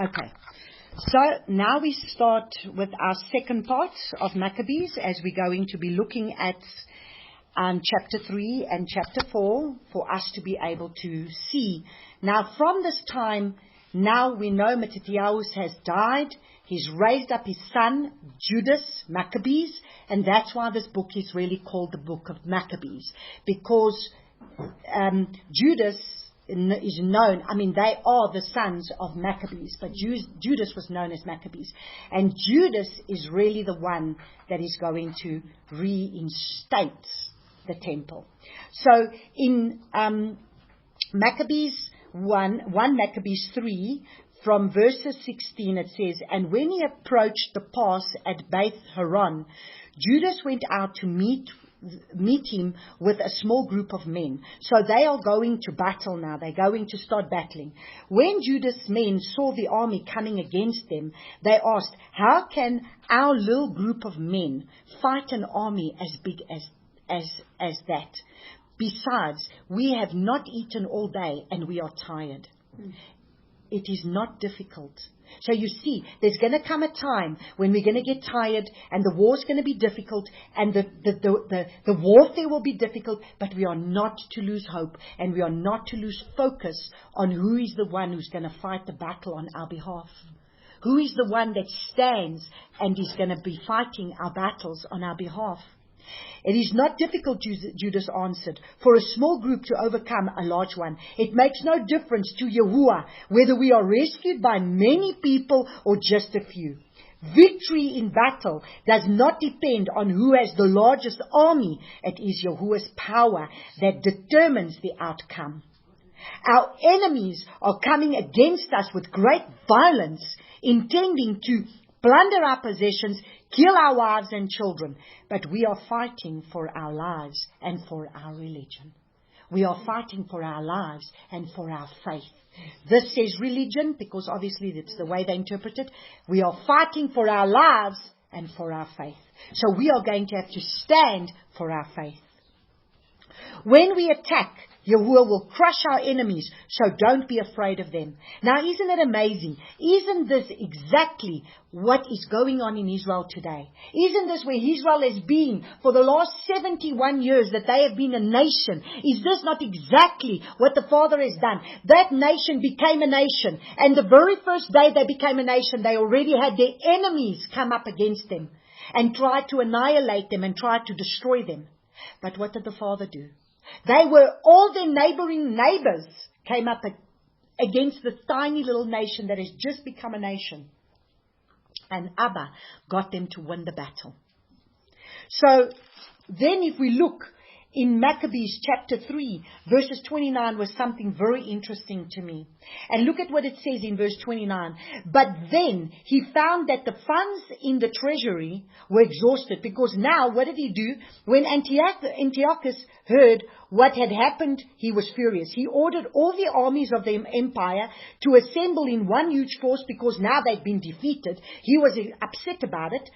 Okay. So now we start with our second part of Maccabees, as we're going to be looking at chapter 3 and chapter 4 for us to be able to see. Now from this time, now we know Mattathias has died. He's raised up his son, Judas Maccabees, and that's why this book is really called the Book of Maccabees, because Judas is known, they are the sons of Maccabees, but Judas was known as Maccabees. And Judas is really the one that is going to reinstate the temple. So in Maccabees 1 Maccabees 3, from verses 16 it says, "And when he approached the pass at Beth Horon, Judas went out to meet him with a small group of men." So they are going to battle now. They're going to start battling. When Judas' men saw the army coming against them, they asked, "How can our little group of men fight an army as big as that? Besides, we have not eaten all day and we are tired." It is not difficult. So you see, there's going to come a time when we're going to get tired and the war's going to be difficult and the warfare will be difficult, but we are not to lose hope and we are not to lose focus on who is the one who's going to fight the battle on our behalf. Who is the one that stands and is going to be fighting our battles on our behalf. "It is not difficult," Judas answered, "for a small group to overcome a large one. It makes no difference to Yahuwah whether we are rescued by many people or just a few. Victory in battle does not depend on who has the largest army. It is Yahuwah's power that determines the outcome. Our enemies are coming against us with great violence, intending to plunder our possessions, kill our wives and children. But we are fighting for our lives and for our religion." We are fighting for our lives and for our faith. This says religion because obviously that's the way they interpret it. We are fighting for our lives and for our faith. So we are going to have to stand for our faith. "When we attack, Yahuwah will crush our enemies, so don't be afraid of them." Now, isn't it amazing? Isn't this exactly what is going on in Israel today? Isn't this where Israel has been for the last 71 years, that they have been a nation? Is this not exactly what the Father has done? That nation became a nation, and the very first day they became a nation, they already had their enemies come up against them and try to annihilate them and try to destroy them. But what did the Father do? All their neighboring neighbors came up against this tiny little nation that has just become a nation. And Abba got them to win the battle. So then if we look in Maccabees chapter 3, verses 29 was something very interesting to me. And look at what it says in verse 29. "But then he found that the funds in the treasury were exhausted." Because now, what did he do? When Antiochus heard what had happened, he was furious. He ordered all the armies of the empire to assemble in one huge force because now they'd been defeated. He was upset about it.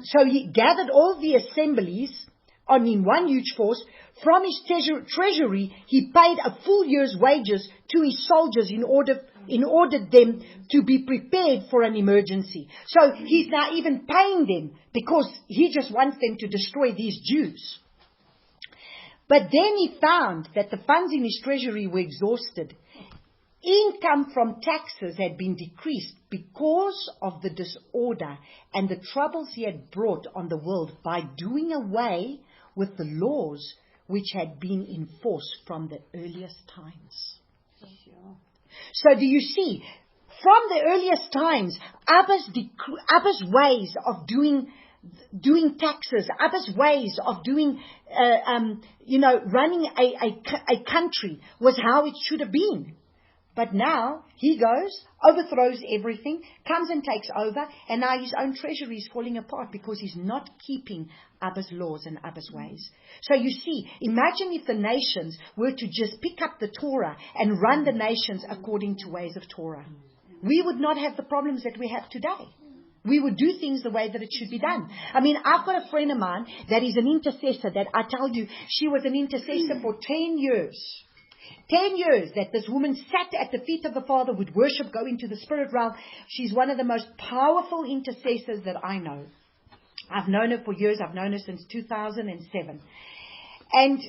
So he gathered all the assemblies in one huge force. From his treasury, he paid a full year's wages to his soldiers in order them to be prepared for an emergency. So he's now even paying them because he just wants them to destroy these Jews. But then he found that the funds in his treasury were exhausted. Income from taxes had been decreased because of the disorder and the troubles he had brought on the world by doing away with the laws which had been in force from the earliest times. So do you see, from the earliest times, Abba's ways of doing taxes, Abba's ways of doing, running a country was how it should have been. But now he goes, overthrows everything, comes and takes over, and now his own treasury is falling apart because he's not keeping Abba's laws and Abba's ways. So you see, imagine if the nations were to just pick up the Torah and run the nations according to ways of Torah. We would not have the problems that we have today. We would do things the way that it should be done. I've got a friend of mine that is an intercessor that I told you, she was an intercessor for 10 years. 10 years that this woman sat at the feet of the Father, would worship, go into the spirit realm. She's one of the most powerful intercessors that I know. I've known her for years. I've known her since 2007. And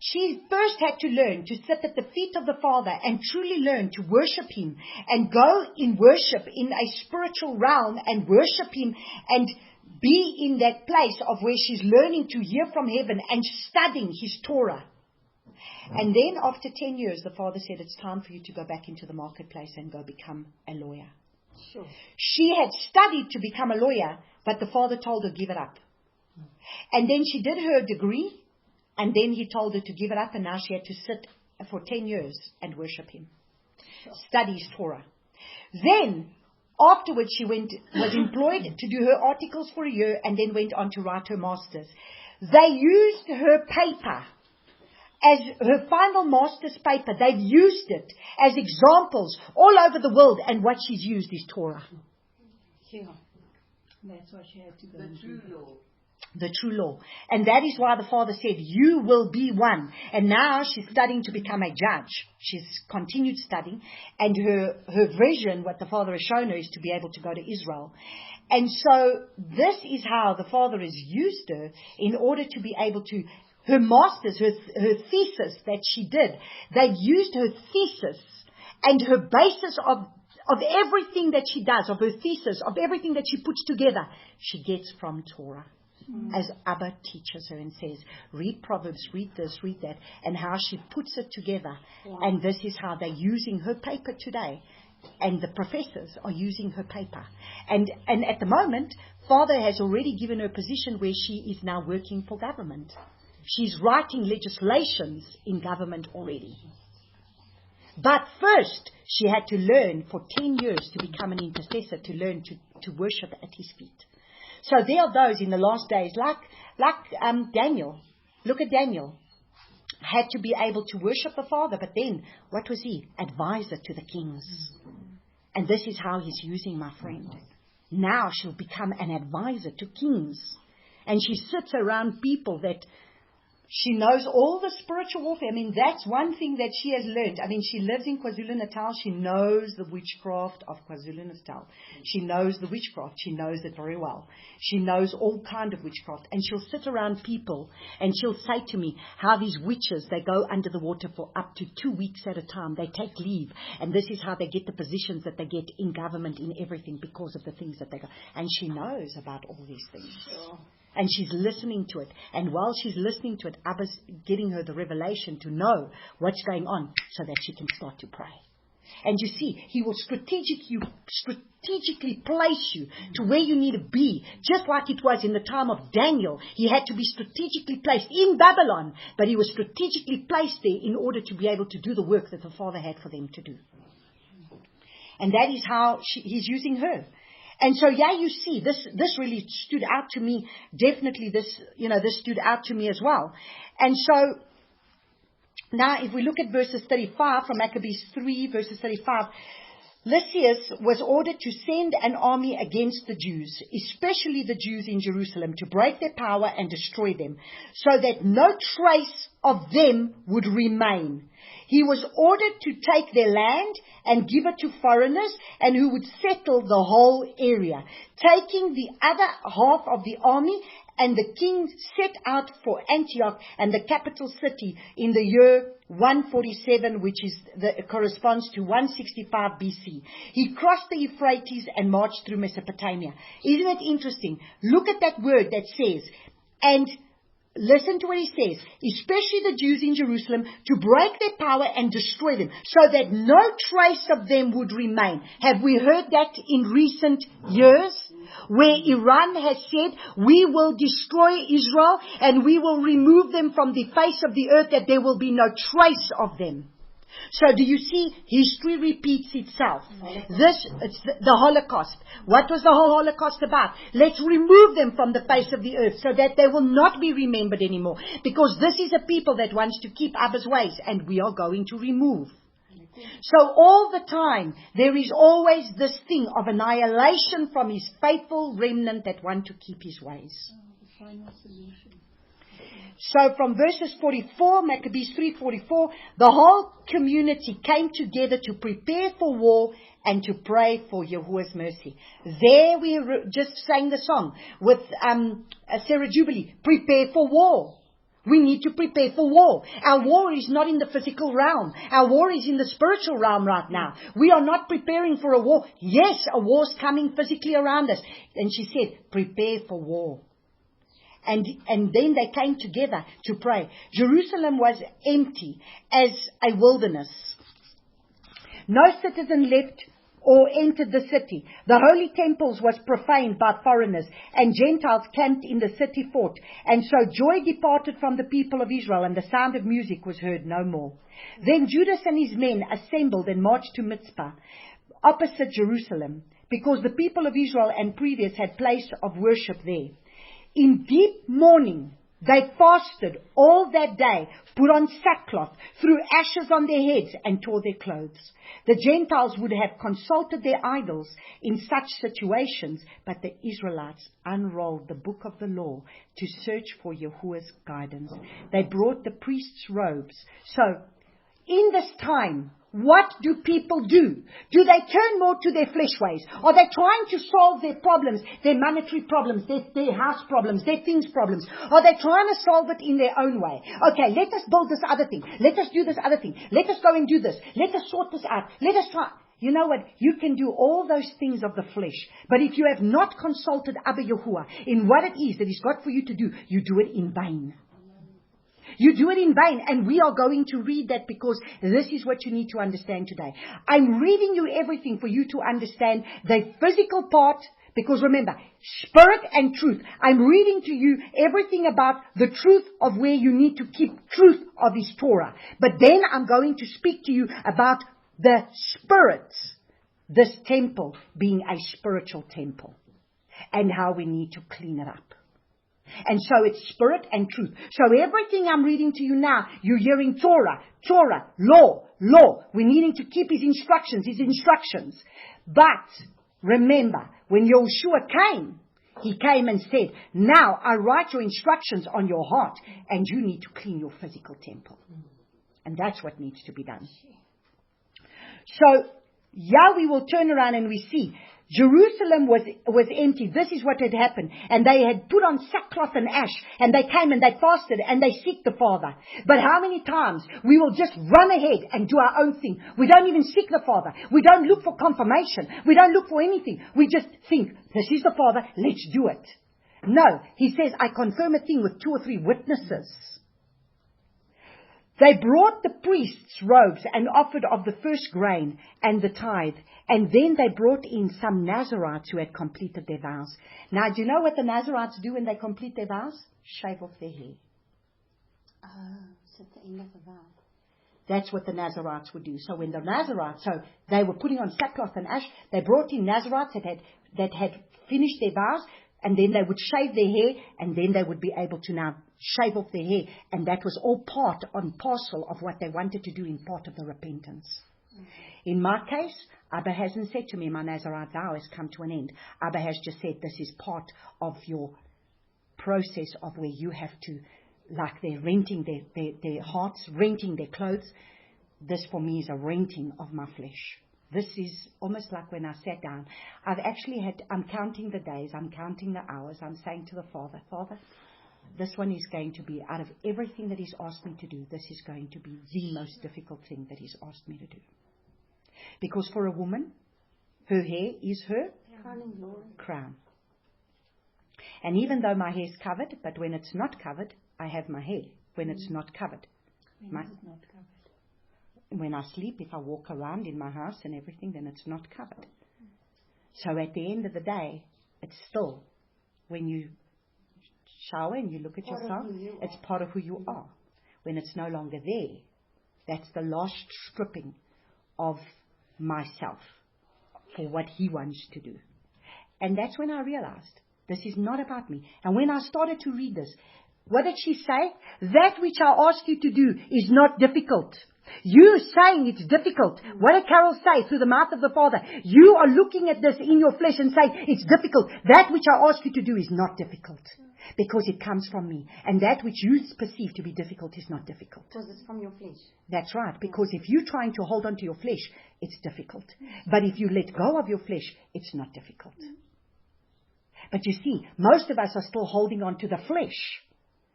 she first had to learn to sit at the feet of the Father and truly learn to worship Him and go in worship in a spiritual realm and worship Him and be in that place of where she's learning to hear from heaven and studying His Torah. And then after 10 years, the Father said, it's time for you to go back into the marketplace and go become a lawyer. Sure. She had studied to become a lawyer, but the Father told her, give it up. And then she did her degree, and then He told her to give it up, and now she had to sit for 10 years and worship Him. Sure. Study His Torah. Then, afterwards, she was employed to do her articles for a year, and then went on to write her master's. They used her paper as her final master's paper. They've used it as examples all over the world, and what she's used is Torah. Yeah. That's why she had to go the true law. The true law. And that is why the Father said, you will be one. And now she's studying to become a judge. She's continued studying. And her vision, what the Father has shown her, is to be able to go to Israel. And so this is how the Father has used her in order to be able to, her master's, her thesis that she did, they've used her thesis and her basis of everything that she does, of her thesis, of everything that she puts together, she gets from Torah. As Abba teaches her and says, read Proverbs, read this, read that, and how she puts it together. Wow. And this is how they're using her paper today. And the professors are using her paper. And at the moment, Father has already given her a position where she is now working for government. She's writing legislations in government already. But first, she had to learn for 10 years to become an intercessor, to learn to worship at His feet. So there are those in the last days, like Daniel. Look at Daniel. Had to be able to worship the Father, but then, what was he? Advisor to the kings. And this is how He's using my friend. Now she'll become an advisor to kings. And she sits around people that she knows all the spiritual warfare. I mean, that's one thing that she has learned. I mean, she lives in KwaZulu-Natal. She knows the witchcraft of KwaZulu-Natal. She knows the witchcraft. She knows it very well. She knows all kind of witchcraft. And she'll sit around people and she'll say to me how these witches, they go under the water for up to 2 weeks at a time. They take leave. And this is how they get the positions that they get in government, in everything, because of the things that they go. And she knows about all these things. And she's listening to it. And while she's listening to it, Abba's getting her the revelation to know what's going on so that she can start to pray. And you see, He will strategically place you to where you need to be. Just like it was in the time of Daniel. He had to be strategically placed in Babylon. But he was strategically placed there in order to be able to do the work that the Father had for them to do. And that is how He's using her. And so, yeah, you see, this really stood out to me. Definitely this stood out to me as well. And so, now if we look at verses 35 from Maccabees 3, verses 35, Lysias was ordered to send an army against the Jews, especially the Jews in Jerusalem, to break their power and destroy them, so that no trace of them would remain. He was ordered to take their land and give it to foreigners, and who would settle the whole area. Taking the other half of the army, and the king set out for Antioch, and the capital city, in the year 147, which corresponds to 165 BC. He crossed the Euphrates and marched through Mesopotamia. Isn't it interesting? Look at that word that says, and listen to what he says, especially the Jews in Jerusalem, to break their power and destroy them, so that no trace of them would remain. Have we heard that in recent years? Where Iran has said, we will destroy Israel and we will remove them from the face of the earth, that there will be no trace of them. So do you see, history repeats itself. It's the Holocaust. What was the whole Holocaust about? Let's remove them from the face of the earth so that they will not be remembered anymore. Because this is a people that wants to keep Abba's ways, and we are going to remove. So all the time, there is always this thing of annihilation from His faithful remnant that want to keep His ways. The final solution. So from verses 44, Maccabees 3:44, the whole community came together to prepare for war and to pray for Yahuwah's mercy. There we just sang the song with Sarah Jubilee, prepare for war. We need to prepare for war. Our war is not in the physical realm. Our war is in the spiritual realm right now. We are not preparing for a war. Yes, a war's coming physically around us. And she said, prepare for war. And then they came together to pray. Jerusalem was empty as a wilderness. No citizen left or entered the city. The holy temples was profaned by foreigners, and Gentiles camped in the city fort. And so joy departed from the people of Israel, and the sound of music was heard no more. Then Judas and his men assembled and marched to Mizpah, opposite Jerusalem, because the people of Israel and previous had place of worship there. In deep mourning, they fasted all that day, put on sackcloth, threw ashes on their heads, and tore their clothes. The Gentiles would have consulted their idols in such situations, but the Israelites unrolled the book of the law to search for Yahuwah's guidance. They brought the priest's robes. So, in this time, what do people do? Do they turn more to their flesh ways? Are they trying to solve their problems, their monetary problems, their house problems, their things problems? Are they trying to solve it in their own way? Okay, let us build this other thing. Let us do this other thing. Let us go and do this. Let us sort this out. Let us try. You know what? You can do all those things of the flesh. But if you have not consulted Abba Yahuwah in what it is that He's got for you to do, you do it in vain. You do it in vain, and we are going to read that because this is what you need to understand today. I'm reading you everything for you to understand the physical part, because remember, spirit and truth. I'm reading to you everything about the truth of where you need to keep truth of His Torah. But then I'm going to speak to you about the spirits, this temple being a spiritual temple, and how we need to clean it up. And so it's spirit and truth. So everything I'm reading to you now, you're hearing Torah, law. We're needing to keep His instructions. But remember, when Yahushua came, He came and said, now I write your instructions on your heart, and you need to clean your physical temple. And that's what needs to be done. So, we will turn around and we see Jerusalem was empty. This is what had happened. And they had put on sackcloth and ash. And they came and they fasted and they seeked the Father. But how many times we will just run ahead and do our own thing. We don't even seek the Father. We don't look for confirmation. We don't look for anything. We just think, this is the Father, let's do it. No, He says, I confirm a thing with 2 or 3 witnesses. They brought the priest's robes and offered of the first grain and the tithe. And then they brought in some Nazarites who had completed their vows. Now, do you know what the Nazarites do when they complete their vows? Shave off their hair. So at the end of the vow. That's what the Nazarites would do. So when the Nazarites, so they were putting on sackcloth and ash, they brought in Nazarites that had finished their vows, and then they would shave their hair, and then they would be able to now shave off their hair. And that was all part and parcel of what they wanted to do in part of the repentance. Mm-hmm. In my case, Abba hasn't said to me, my Nazarite vow has come to an end. Abba has just said, this is part of your process of where you have to, like they're renting their hearts, renting their clothes. This for me is a renting of my flesh. This is almost like when I sat down. I'm counting the days, I'm counting the hours. I'm saying to the Father, this one is going to be, out of everything that He's asked me to do, this is going to be the most difficult thing that He's asked me to do. Because for a woman, her hair is her crown. And even though my hair is covered, but when it's not covered, I have my hair. When it's not covered. When I sleep, if I walk around in my house and everything, then it's not covered. So at the end of the day, it's still, when you shower and you look at yourself, it's part of who you are. When it's no longer there, that's the last stripping of myself for what He wants to do. And that's when I realized, this is not about me. And when I started to read this, what did she say? That which I ask you to do is not difficult. You saying it's difficult. What did Carol say through the mouth of the Father? You are looking at this in your flesh and saying it's difficult. That which I ask you to do is not difficult. Because it comes from me. And that which you perceive to be difficult is not difficult. Because it's from your flesh. That's right. Because if you're trying to hold on to your flesh, it's difficult. But if you let go of your flesh, it's not difficult. But you see, most of us are still holding on to the flesh.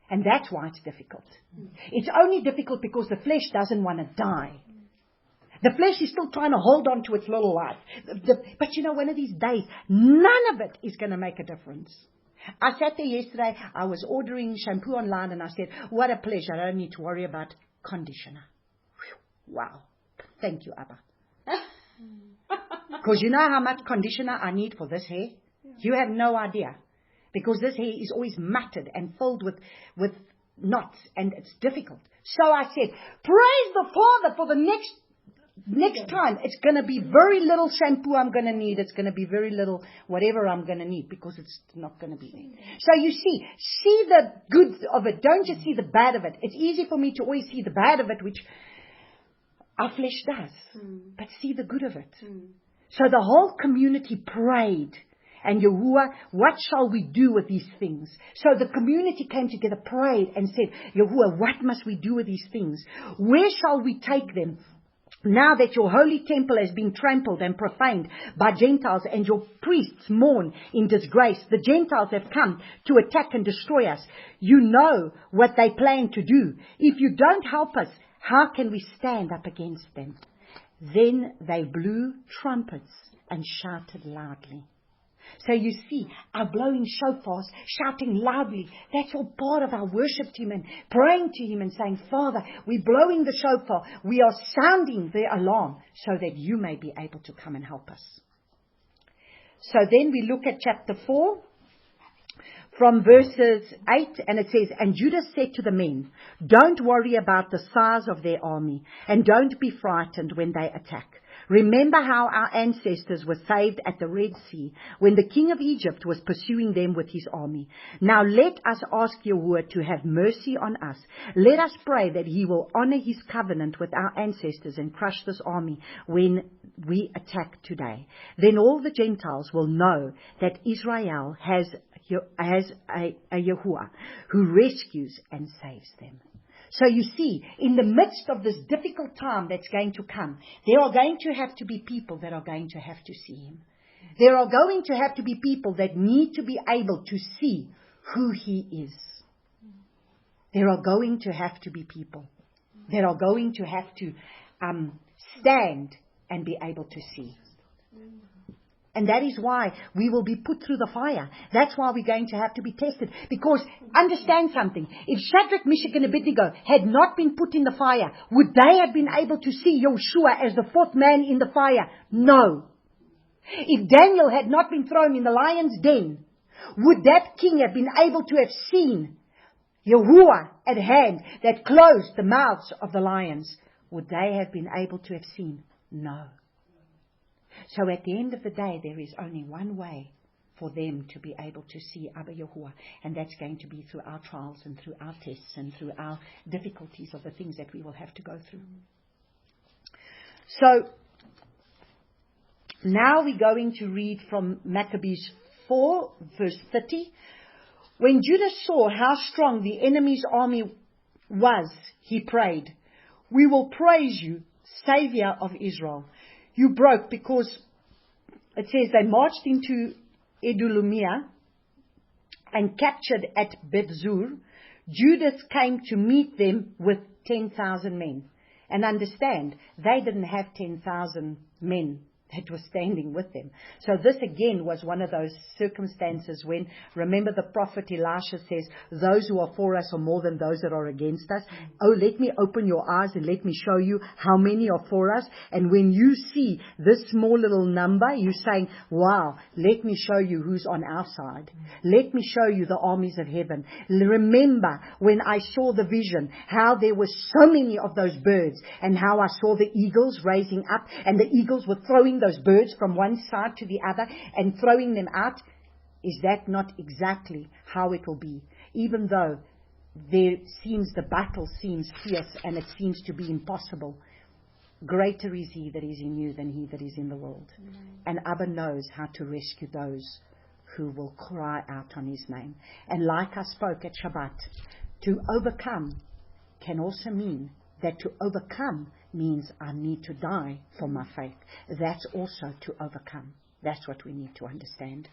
And that's why it's difficult. It's only difficult because the flesh doesn't want to die. The flesh is still trying to hold on to its little life. But you know, one of these days, none of it is going to make a difference. I sat there yesterday, I was ordering shampoo online, and I said, what a pleasure, I don't need to worry about conditioner. Whew, wow. Thank you, Abba. Because you know how much conditioner I need for this hair? You have no idea. Because this hair is always matted and filled with knots, and it's difficult. So I said, praise the Father for the next time. It's going to be very little shampoo I'm going to need. It's going to be very little whatever I'm going to need, because it's not going to be there. So you see the good of it. Don't just see the bad of it. It's easy for me to always see the bad of it, which our flesh does. But see the good of it. So the whole community prayed. And Yahuwah, what shall we do with these things? So the community came together, prayed, and said, Yahuwah, what must we do with these things? Where shall we take them? Now that your holy temple has been trampled and profaned by Gentiles, and your priests mourn in disgrace, the Gentiles have come to attack and destroy us. You know what they plan to do. If you don't help us, how can we stand up against them? Then they blew trumpets and shouted loudly. So you see, our blowing shofars, shouting loudly, that's all part of our worship to Him and praying to Him and saying, Father, we're blowing the shofar, we are sounding the alarm so that you may be able to come and help us. So then we look at chapter 4 from verses 8, and it says, And Judah said to the men, don't worry about the size of their army, and don't be frightened when they attack. Remember how our ancestors were saved at the Red Sea when the king of Egypt was pursuing them with his army. Now let us ask Yahuwah to have mercy on us. Let us pray that He will honor His covenant with our ancestors and crush this army when we attack today. Then all the Gentiles will know that Israel has a Yahuwah who rescues and saves them. So you see, in the midst of this difficult time that's going to come, there are going to have to be people that are going to have to see Him. There are going to have to be people that need to be able to see who He is. There are going to have to be people that are going to have to stand and be able to see. And that is why we will be put through the fire. That's why we're going to have to be tested. Because, understand something, if Shadrach, Meshach and Abednego had not been put in the fire, would they have been able to see Yeshua as the fourth man in the fire? No. If Daniel had not been thrown in the lion's den, would that king have been able to have seen Yahuwah at hand that closed the mouths of the lions? Would they have been able to have seen? No. So at the end of the day, there is only one way for them to be able to see Abba Yahuwah, and that's going to be through our trials and through our tests and through our difficulties of the things that we will have to go through. So now we're going to read from Maccabees 4, verse 30. When Judah saw how strong the enemy's army was, he prayed, We will praise you, Savior of Israel. You broke, because it says they marched into Edulumia and captured at Bethzur. Judah came to meet them with 10,000 men. And understand, they didn't have 10,000 men that were standing with them. So this again was one of those circumstances when, remember the prophet Elisha says, those who are for us are more than those that are against us. Oh, let me open your eyes and let me show you how many are for us. And when you see this small little number, you're saying, wow, let me show you who's on our side. Let me show you the armies of heaven. Remember when I saw the vision, how there were so many of those birds, and how I saw the eagles raising up, and the eagles were throwing those birds from one side to the other and throwing them out. Is that not exactly how it will be? Even though the battle seems fierce and it seems to be impossible, greater is He that is in you than he that is in the world. And Abba knows how to rescue those who will cry out on his name. And like I spoke at Shabbat, to overcome can also mean that to overcome means I need to die for my faith. That's also to overcome. That's what we need to understand.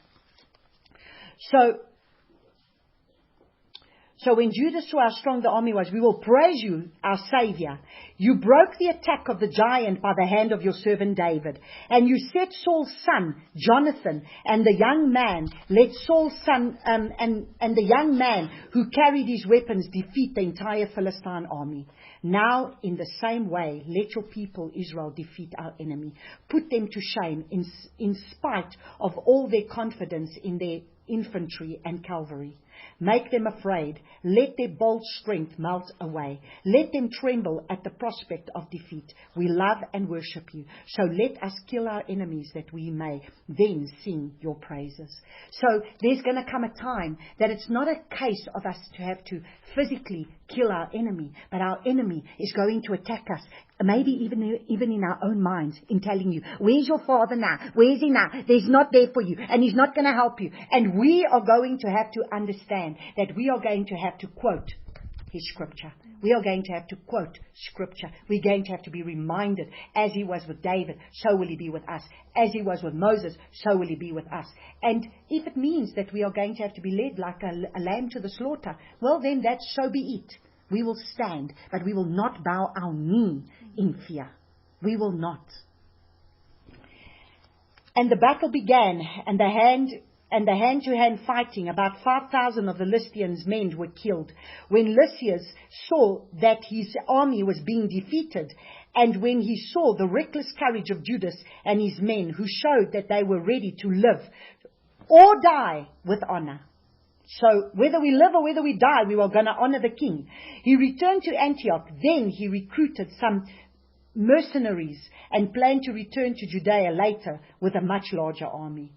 So when Judah saw how strong the army was, we will praise you, our Savior. You broke the attack of the giant by the hand of your servant David. And you set Saul's son, Jonathan, and the young man, let Saul's son, and the young man who carried his weapons defeat the entire Philistine army. Now, in the same way, let your people Israel defeat our enemy. Put them to shame in spite of all their confidence in their infantry and cavalry. Make them afraid. Let their bold strength melt away. Let them tremble at the prospect of defeat. We love and worship you. So let us kill our enemies that we may then sing your praises. So there's going to come a time that it's not a case of us to have to physically kill our enemy, but our enemy is going to attack us. Maybe even in our own minds, in telling you, where's your father now? Where is he now? He's not there for you, and he's not going to help you. And we are going to have to understand that we are going to have to quote his scripture. We are going to have to quote scripture. We're going to have to be reminded, as he was with David, so will he be with us. As he was with Moses, so will he be with us. And if it means that we are going to have to be led like a lamb to the slaughter, well then that's so be it. We will stand, but we will not bow our knee in fear. We will not. And the battle began, and the hand-to-hand fighting. About 5,000 of the Lycians' men were killed. When Lysias saw that his army was being defeated, and when he saw the reckless courage of Judas and his men, who showed that they were ready to live or die with honor. So whether we live or whether we die, we are going to honor the king. He returned to Antioch. Then he recruited some mercenaries and planned to return to Judea later with a much larger army.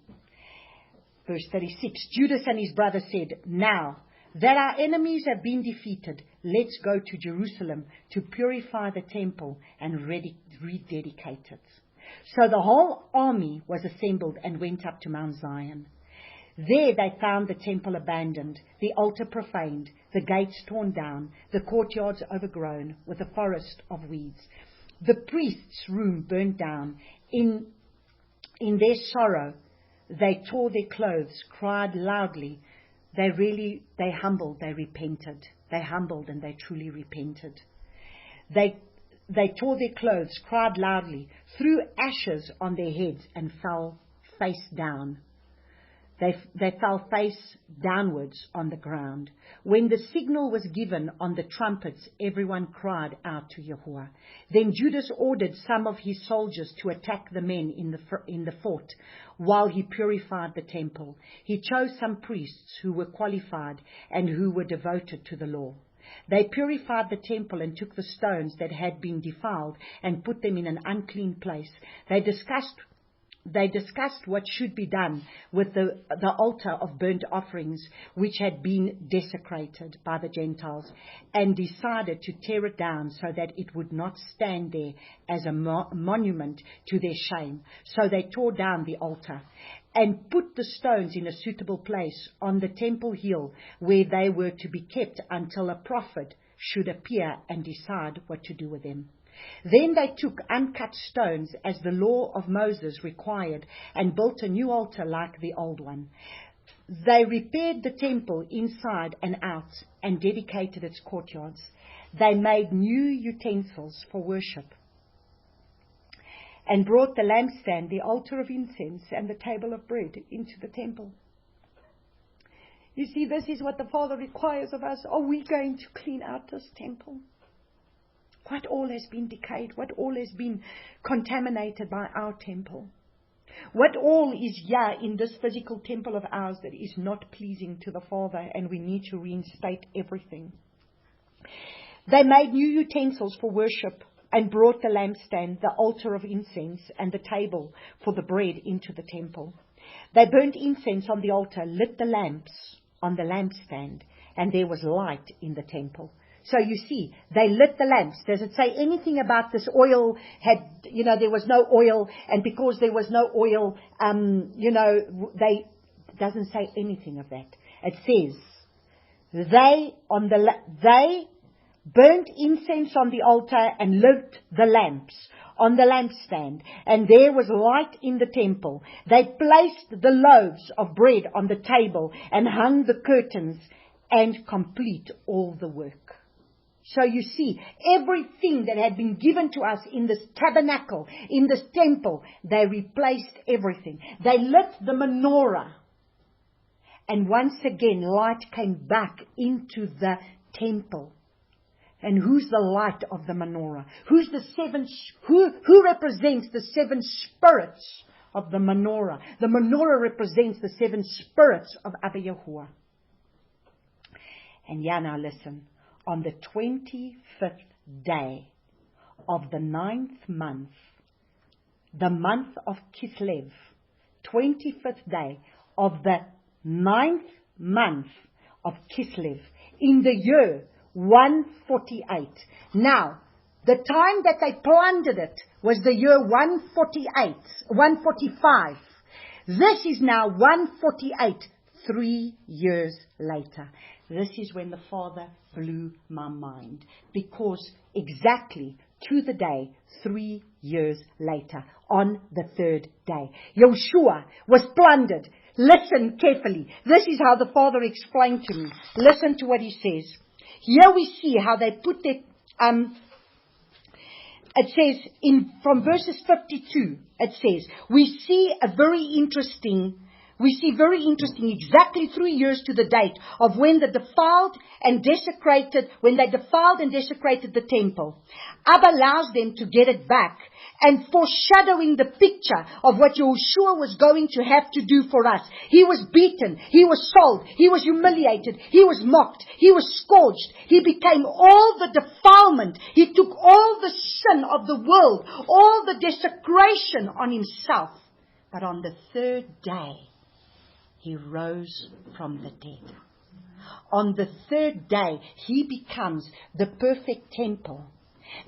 Verse 36, Judas and his brother said, now that our enemies have been defeated, let's go to Jerusalem to purify the temple and rededicate it. So the whole army was assembled and went up to Mount Zion. There they found the temple abandoned, the altar profaned, the gates torn down, the courtyards overgrown with a forest of weeds. The priest's room burnt down. In their sorrow, they tore their clothes, cried loudly. They humbled, they repented. They humbled and they truly repented. They tore their clothes, cried loudly, threw ashes on their heads and fell face down. They fell face downwards on the ground. When the signal was given on the trumpets, everyone cried out to Yahuwah. Then Judas ordered some of his soldiers to attack the men in the fort while he purified the temple. He chose some priests who were qualified and who were devoted to the law. They purified the temple and took the stones that had been defiled and put them in an unclean place. They discussed what should be done with the altar of burnt offerings, which had been desecrated by the Gentiles, and decided to tear it down so that it would not stand there as a monument to their shame. So they tore down the altar and put the stones in a suitable place on the temple hill where they were to be kept until a prophet should appear and decide what to do with them. Then they took uncut stones as the law of Moses required and built a new altar like the old one. They repaired the temple inside and out and dedicated its courtyards. They made new utensils for worship and brought the lampstand, the altar of incense, and the table of bread into the temple. You see, this is what the Father requires of us. Are we going to clean out this temple? What all has been decayed? What all has been contaminated by our temple? What all is here in this physical temple of ours that is not pleasing to the Father, and we need to reinstate everything? They made new utensils for worship and brought the lampstand, the altar of incense, and the table for the bread into the temple. They burnt incense on the altar, lit the lamps on the lampstand, and there was light in the temple. So you see, they lit the lamps. Does it say anything about this oil there was no oil, and because there was no oil, doesn't say anything of that. It says, they burnt incense on the altar and lit the lamps on the lampstand, and there was light in the temple. They placed the loaves of bread on the table and hung the curtains and complete all the work. So you see, everything that had been given to us in this tabernacle, in this temple, they replaced everything. They lit the menorah. And once again, light came back into the temple. And who's the light of the menorah? Who represents the 7 spirits of the menorah? The menorah represents the 7 spirits of Abba Yahuwah. And yeah, now listen. On the 25th day of the 9th month, the month of Kislev, 25th day of the 9th month of Kislev, in the year 148. Now, the time that they plundered it was the year 145. This is now 148, 3 years later. This is when the Father blew my mind. Because exactly to the day, 3 years later, on the 3rd day, Yeshua was plundered. Listen carefully. This is how the Father explained to me. Listen to what he says. Here we see how they put their, it says from verses 52, it says, we see very interesting, exactly 3 years to the date of when they defiled and desecrated the temple. Abba allows them to get it back, and foreshadowing the picture of what Yeshua was going to have to do for us. He was beaten, he was sold, he was humiliated, he was mocked, he was scourged, he became all the defilement, he took all the sin of the world, all the desecration on himself. But on the 3rd day, he rose from the dead. On the 3rd day, he becomes the perfect temple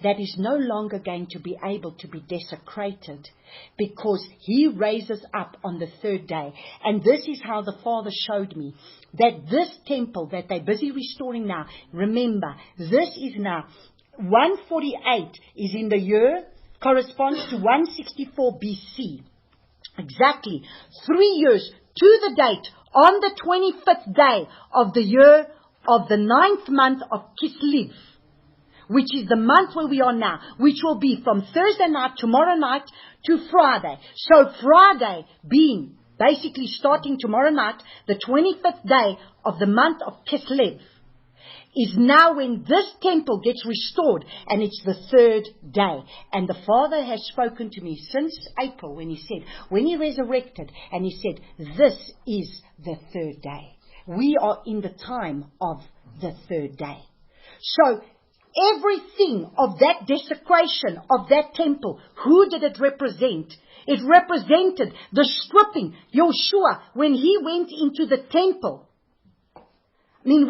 that is no longer going to be able to be desecrated, because he raises up on the 3rd day. And this is how the Father showed me that this temple that they're busy restoring now, remember, this is now 148 is in the year, corresponds to 164 BC. Exactly 3 years to the date, on the 25th day of the year of the 9th month of Kislev, which is the month where we are now, which will be from Thursday night, tomorrow night, to Friday. So Friday being basically starting tomorrow night, the 25th day of the month of Kislev, is now when this temple gets restored, and it's the 3rd day. And the Father has spoken to me since April when he resurrected, and he said, this is the 3rd day. We are in the time of the 3rd day. So everything of that desecration of that temple, who did it represent? It represented the stripping. Yeshua, when he went into the temple, when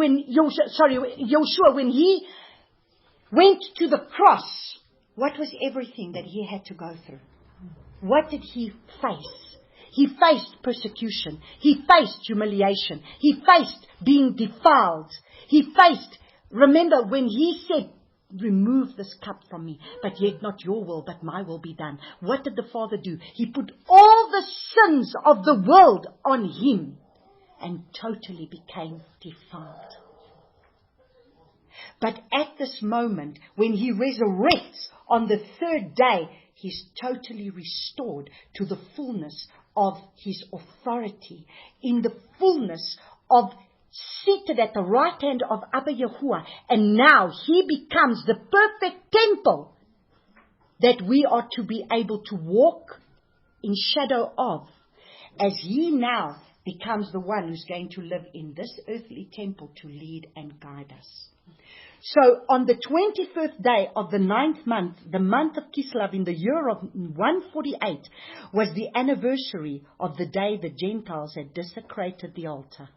he went to the cross, what was everything that he had to go through? What did he face? He faced persecution. He faced humiliation. He faced being defiled. He faced, remember when he said, remove this cup from me, but yet not your will, but my will be done. What did the Father do? He put all the sins of the world on him and totally became defiled. But at this moment, when he resurrects on the 3rd day, he's totally restored to the fullness of his authority, in the fullness of seated at the right hand of Abba Yahuwah. And now he becomes the perfect temple that we are to be able to walk in shadow of, as he now becomes the one who's going to live in this earthly temple to lead and guide us. So on the 21st day of the 9th month, the month of Kislev, in the year of 148, was the anniversary of the day the Gentiles had desecrated the altar.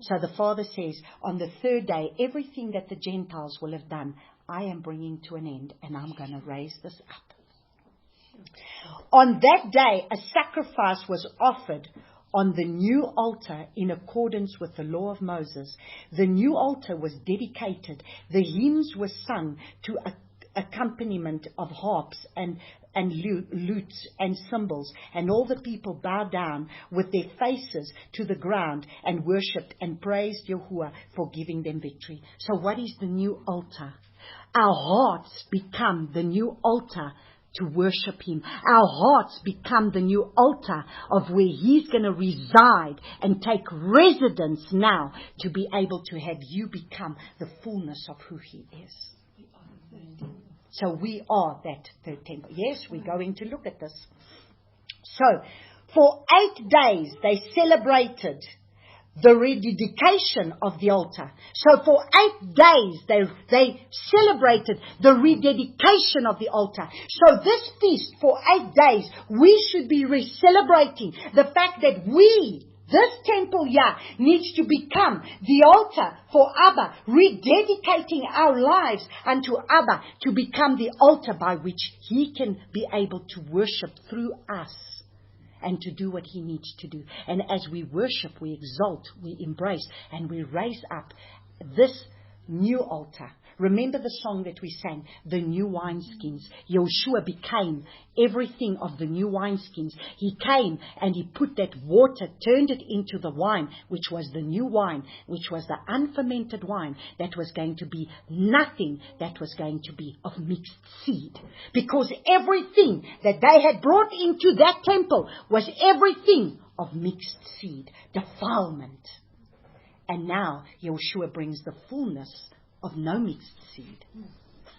So the Father says, on the 3rd day, everything that the Gentiles will have done, I am bringing to an end, and I'm going to raise this up. On that day, a sacrifice was offered on the new altar in accordance with the law of Moses. The new altar was dedicated. The hymns were sung to accompaniment of harps and lutes and cymbals, and all the people bowed down with their faces to the ground and worshipped and praised Yahuwah for giving them victory. So what is the new altar? Our hearts become the new altar to worship Him. Our hearts become the new altar of where He's going to reside and take residence now, to be able to have you become the fullness of who He is. So we are that third temple. Yes, we're going to look at this. So, for 8 days they celebrated the rededication of the altar. So for 8 days they celebrated the rededication of the altar. So this feast for 8 days, we should be celebrating the fact that this temple here needs to become the altar for Abba, rededicating our lives unto Abba to become the altar by which He can be able to worship through us and to do what He needs to do. And as we worship, we exalt, we embrace, and we raise up this new altar. Remember the song that we sang, the new wineskins. Yeshua became everything of the new wineskins. He came and He put that water, turned it into the wine, which was the new wine, which was the unfermented wine that was going to be nothing, that was going to be of mixed seed. Because everything that they had brought into that temple was everything of mixed seed, defilement. And now Yeshua brings the fullness of no mixed seed.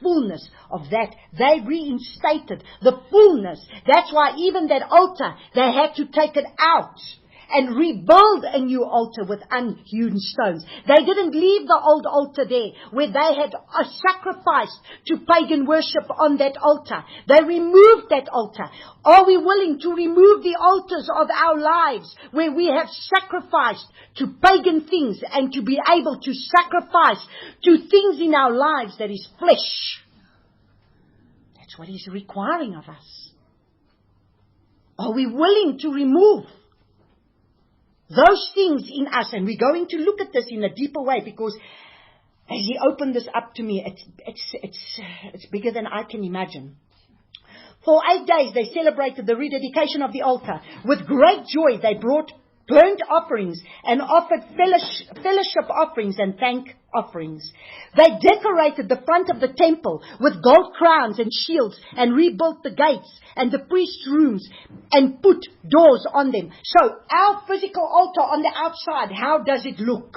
Fullness of that. They reinstated the fullness. That's why even that altar, they had to take it out and rebuild a new altar with unhewn stones. They didn't leave the old altar there where they had sacrificed to pagan worship on that altar. They removed that altar. Are we willing to remove the altars of our lives where we have sacrificed to pagan things and to be able to sacrifice to things in our lives that is flesh? That's what He's requiring of us. Are we willing to remove those things in us? And we're going to look at this in a deeper way, because as He opened this up to me, it's bigger than I can imagine. For 8 days they celebrated the rededication of the altar. With great joy they brought burnt offerings and offered fellowship offerings and thank offerings. They decorated the front of the temple with gold crowns and shields and rebuilt the gates and the priest's rooms and put doors on them. So our physical altar on the outside, how does it look?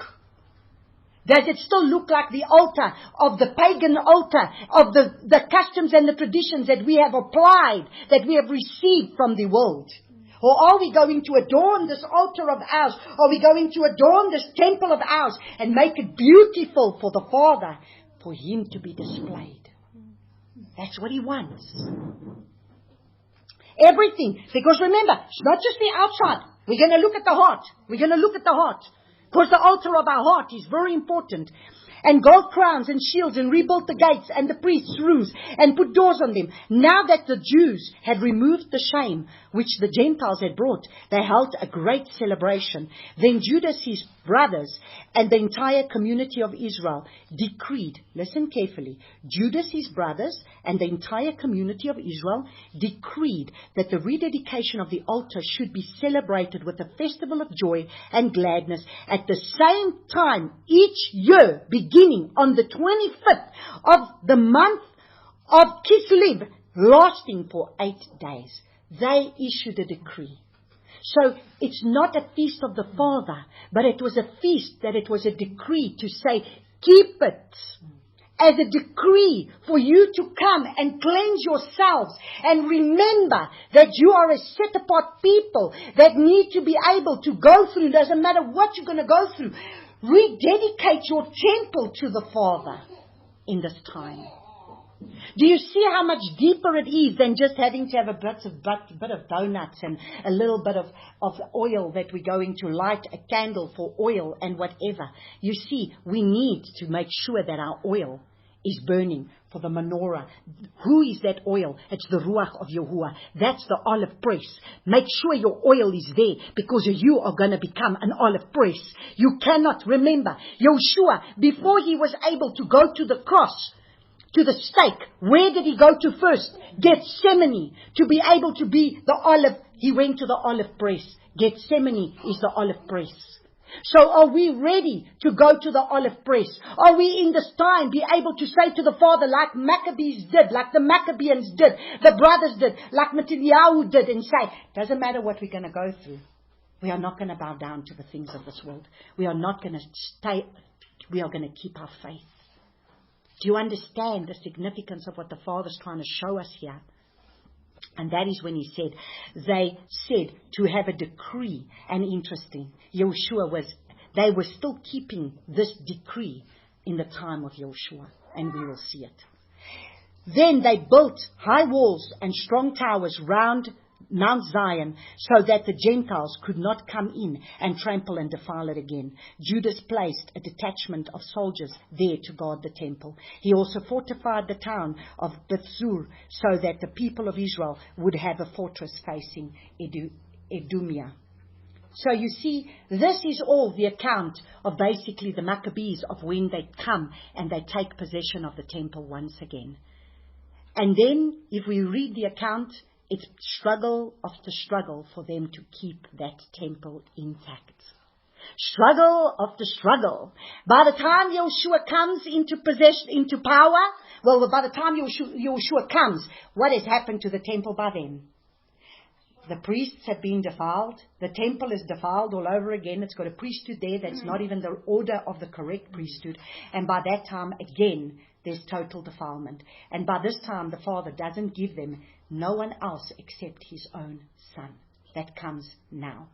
Does it still look like the altar of the pagan altar, of the customs and the traditions that we have applied, that we have received from the world? Or are we going to adorn this altar of ours? Are we going to adorn this temple of ours and make it beautiful for the Father, for Him to be displayed? That's what He wants. Everything. Because remember, it's not just the outside. We're going to look at the heart. We're going to look at the heart. Because the altar of our heart is very important. And gold crowns and shields and rebuilt the gates and the priests' rooms and put doors on them. Now that the Jews had removed the shame which the Gentiles had brought, they held a great celebration. Then Judas, his brothers, and the entire community of Israel decreed, listen carefully, Judas, his brothers, and the entire community of Israel decreed that the rededication of the altar should be celebrated with a festival of joy and gladness at the same time each year, beginning on the 25th of the month of Kislev, lasting for 8 days. They issued a decree. So it's not a feast of the Father, but it was a feast that it was a decree to say, keep it as a decree for you to come and cleanse yourselves and remember that you are a set apart people that need to be able to go through. Doesn't matter what you're going to go through. Rededicate your temple to the Father in this time. Do you see how much deeper it is than just having to have a bit of donuts and a little bit of oil that we're going to light a candle for oil and whatever? You see, we need to make sure that our oil is burning for the menorah. Who is that oil? It's the Ruach of Yahuwah. That's the olive press. Make sure your oil is there, because you are going to become an olive press. You cannot remember. Yeshua, before he was able to go to the cross, to the stake, where did he go to first? Gethsemane. To be able to be the olive, he went to the olive press. Gethsemane is the olive press. So are we ready to go to the olive press? Are we in this time be able to say to the Father, like Maccabees did, like the Maccabees did, the brothers did, like Mattityahu did, and say, doesn't matter what we're going to go through. We are not going to bow down to the things of this world. We are not going to stay. We are going to keep our faith. Do you understand the significance of what the Father's trying to show us here? And that is when he said, they said to have a decree. And interesting, they were still keeping this decree in the time of Yeshua. And we will see it. Then they built high walls and strong towers round Mount Zion, so that the Gentiles could not come in and trample and defile it again. Judas placed a detachment of soldiers there to guard the temple. He also fortified the town of Bethzur, so that the people of Israel would have a fortress facing Idumea. So you see, this is all the account of basically the Maccabees, of when they come and they take possession of the temple once again. And then, if we read the account, it's struggle after struggle for them to keep that temple intact. Struggle after struggle. By the time Yeshua comes into power, by the time Yeshua comes, what has happened to the temple by then? The priests have been defiled. The temple is defiled all over again. It's got a priesthood there that's not even the order of the correct priesthood. And by that time, again, there's total defilement. And by this time, the Father doesn't give them no one else except his own Son. That comes now.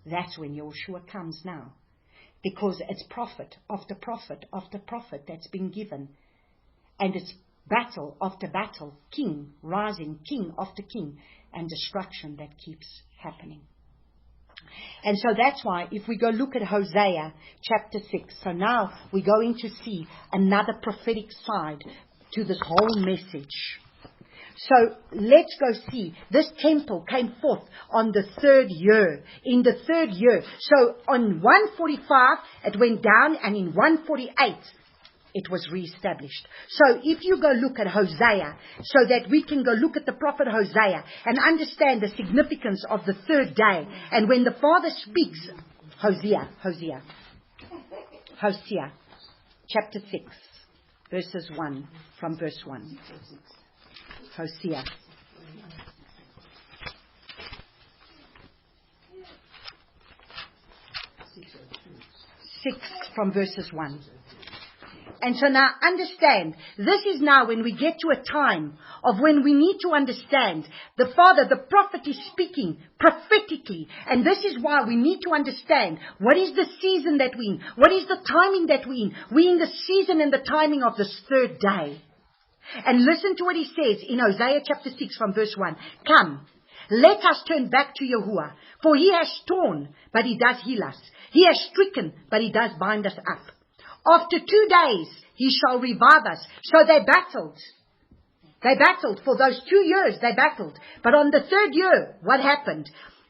That's when Yeshua comes now. Because it's prophet after prophet after prophet that's been given. And it's battle after battle, king rising, king after king, and destruction that keeps happening. And so that's why, if we go look at Hosea chapter 6, so now we're going to see another prophetic side to this whole message. So let's go see. This temple came forth on the third year. In the third year. So on 145 it went down, and in 148 it was reestablished. So if you go look at Hosea, so that we can go look at the prophet Hosea and understand the significance of the third day. And when the Father speaks, Hosea, chapter 6, verses 1, from verse 1. Hosea. 6 from verses 1. And so now understand, this is now when we get to a time of when we need to understand the Father, the prophet is speaking prophetically. And this is why we need to understand what is the season that we're in. What is the timing that we're in. We're in the season and the timing of this third day. And listen to what he says in Hosea chapter 6 from verse 1. Come, let us turn back to Yahuwah, for he has torn, but he does heal us. He has stricken, but he does bind us up. After 2 days, he shall revive us. So they battled. They battled for those 2 years. They battled. But on the third year, what happened?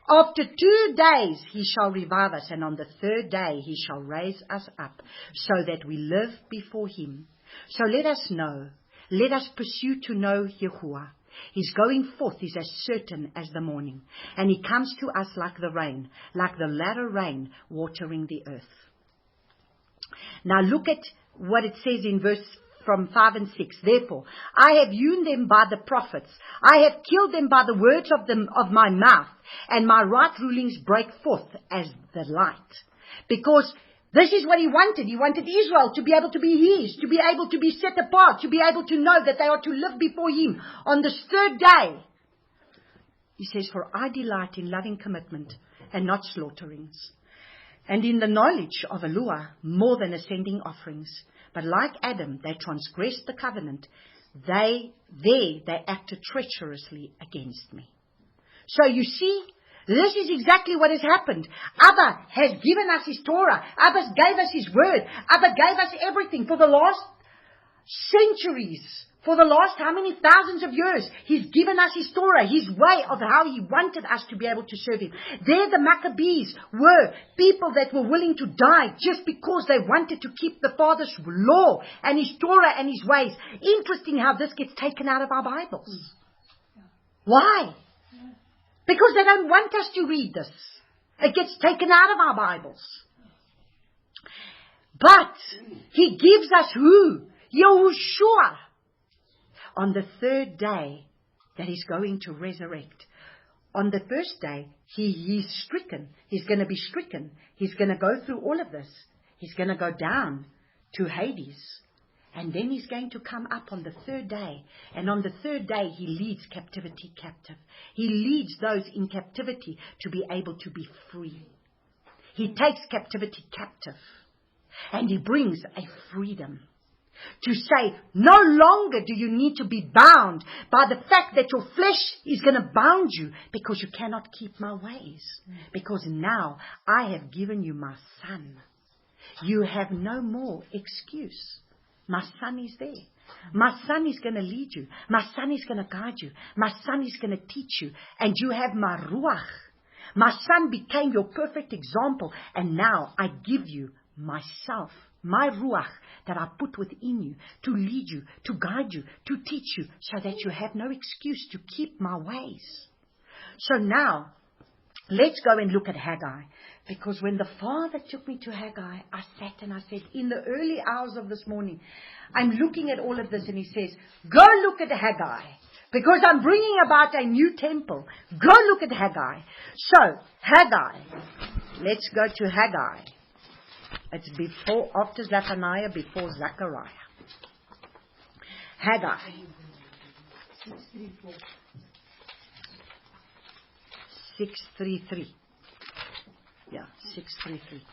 After 2 days, he shall revive us. And on the third day, he shall raise us up so that we live before him. So let us know. Let us pursue to know Yahuwah. His going forth is as certain as the morning. And he comes to us like the rain, like the latter rain watering the earth. Now look at what it says in verse from 5 and 6. Therefore, I have hewn them by the prophets. I have killed them by the words of my mouth. And my right rulings break forth as the light. Because this is what he wanted. He wanted Israel to be able to be his, to be able to be set apart, to be able to know that they are to live before him on this third day. He says, for I delight in loving commitment and not slaughterings, and in the knowledge of Eloah more than ascending offerings. But like Adam, they transgressed the covenant. They acted treacherously against me. So you see, this is exactly what has happened. Abba has given us his Torah. Abba gave us his word. Abba gave us everything for the last centuries, for the last how many thousands of years, He's given us His Torah, His way of how He wanted us to be able to serve Him. There the Maccabees were people that were willing to die just because they wanted to keep the Father's law and His Torah and His ways. Interesting how this gets taken out of our Bibles. Why? Because they don't want us to read this. It gets taken out of our Bibles. But He gives us who? Yahushua. On the third day that He's going to resurrect. On the first day, He's stricken. He's going to be stricken. He's going to go through all of this. He's going to go down to Hades. And then He's going to come up on the third day. And on the third day, He leads captivity captive. He leads those in captivity to be able to be free. He takes captivity captive. And He brings a freedom. To say, no longer do you need to be bound by the fact that your flesh is going to bound you because you cannot keep my ways. Because now I have given you my Son. You have no more excuse. My Son is there. My Son is going to lead you. My Son is going to guide you. My Son is going to teach you. And you have my Ruach. My Son became your perfect example. And now I give you myself. My Ruach that I put within you to lead you, to guide you, to teach you so that you have no excuse to keep my ways. So now, let's go and look at Haggai. Because when the Father took me to Haggai, I sat and I said, in the early hours of this morning, I'm looking at all of this and He says, go look at Haggai. Because I'm bringing about a new temple. Go look at Haggai. So, Haggai. Let's go to Haggai. It's after Zephaniah, before Zechariah. Haggai. 633. Yeah, 633.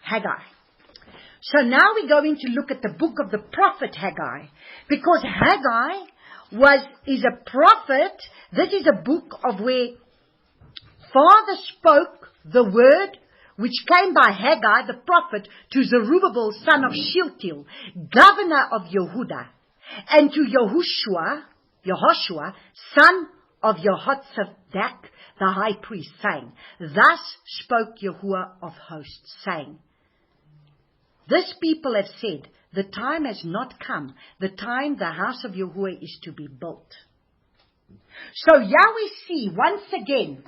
Haggai. So now we're going to look at the book of the prophet Haggai. Because Haggai is a prophet. This is a book of where Father spoke the word which came by Haggai the prophet to Zerubbabel son of Shealtiel, governor of Yehudah, and to Yehoshua son of Jehozadak the high priest, saying, thus spoke Yahuwah of hosts, saying, this people have said, the time has not come, the time the house of Yahuwah is to be built. So here we see once again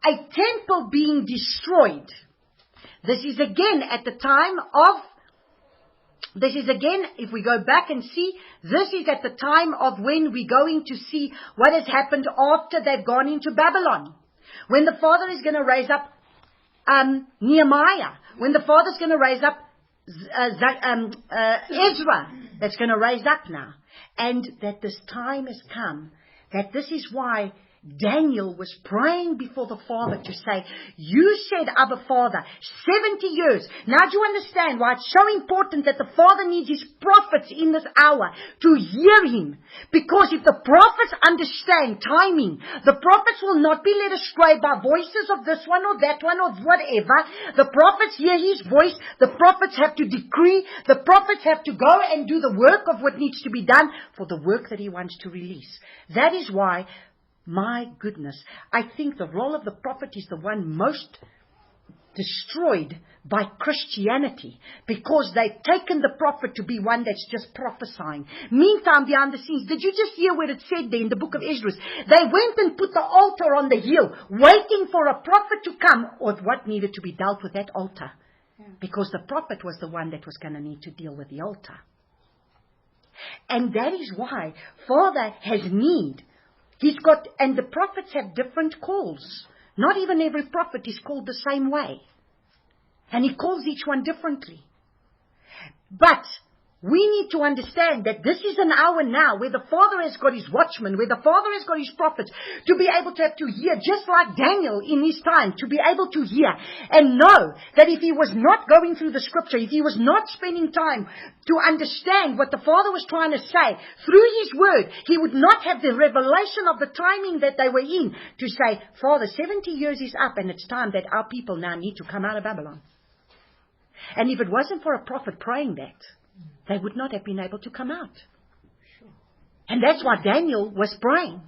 a temple being destroyed. This is again at the time of, if we go back and see, this is at the time of when we're going to see what has happened after they've gone into Babylon. When the Father is going to raise up Nehemiah. When the Father is going to raise up Ezra. That's going to raise up now. And that this time has come. That this is why Daniel was praying before the Father to say, you said, Abba Father, 70 years. Now do you understand why it's so important that the Father needs His prophets in this hour to hear Him? Because if the prophets understand timing, the prophets will not be led astray by voices of this one or that one or whatever. The prophets hear His voice. The prophets have to decree. The prophets have to go and do the work of what needs to be done for the work that He wants to release. That is why, my goodness, I think the role of the prophet is the one most destroyed by Christianity, because they've taken the prophet to be one that's just prophesying. Meantime, behind the scenes, did you just hear what it said there in the book of Esdras? They went and put the altar on the hill, waiting for a prophet to come, or what needed to be dealt with that altar. Because the prophet was the one that was going to need to deal with the altar. And that is why Father has need. And the prophets have different calls. Not even every prophet is called the same way. And He calls each one differently. But we need to understand that this is an hour now where the Father has got His watchmen, where the Father has got His prophets, to be able to have to hear, just like Daniel in his time, to be able to hear and know that if he was not going through the scripture, if he was not spending time to understand what the Father was trying to say through His word, he would not have the revelation of the timing that they were in to say, Father, 70 years is up and it's time that our people now need to come out of Babylon. And if it wasn't for a prophet praying that, they would not have been able to come out. And that's why Daniel was praying.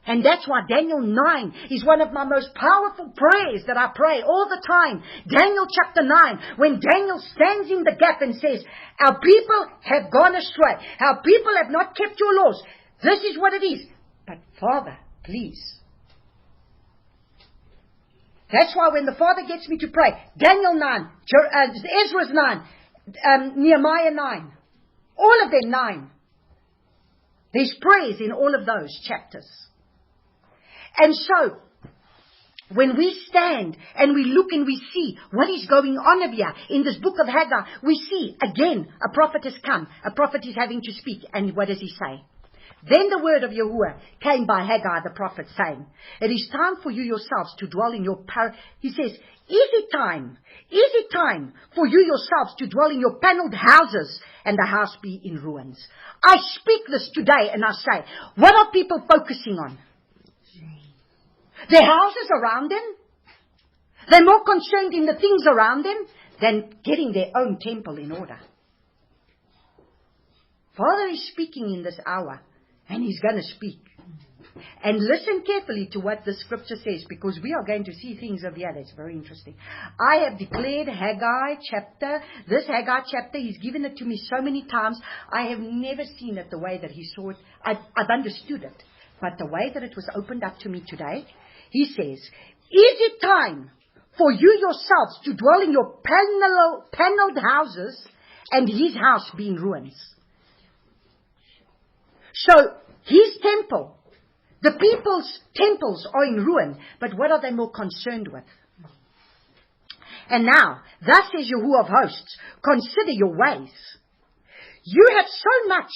And that's why Daniel 9 is one of my most powerful prayers that I pray all the time. Daniel chapter 9, when Daniel stands in the gap and says, our people have gone astray. Our people have not kept your laws. This is what it is. But Father, please. That's why when the Father gets me to pray, Daniel 9, Ezra's 9, Nehemiah 9, all of them 9. There's prayers in all of those chapters. And so, when we stand and we look and we see what is going on over here in this book of Haggai, we see again a prophet has come. A prophet is having to speak. And what does he say? Then the word of Yahuwah came by Haggai the prophet, saying, it is time for you yourselves to dwell in your He says, is it time for you yourselves to dwell in your paneled houses and the house be in ruins? I speak this today and I say, what are people focusing on? Their houses around them? They're more concerned in the things around them than getting their own temple in order. Father is speaking in this hour, and He's going to speak. And listen carefully to what the scripture says, because we are going to see things of here that's very interesting. I have declared this Haggai chapter, He's given it to me so many times. I have never seen it the way that He saw it. I've understood it. But the way that it was opened up to me today, He says, is it time for you yourselves to dwell in your paneled houses and His house be in ruins? So, His temple, the people's temples are in ruin, but what are they more concerned with? And now, thus says Yahuwah of hosts, consider your ways. You have so much,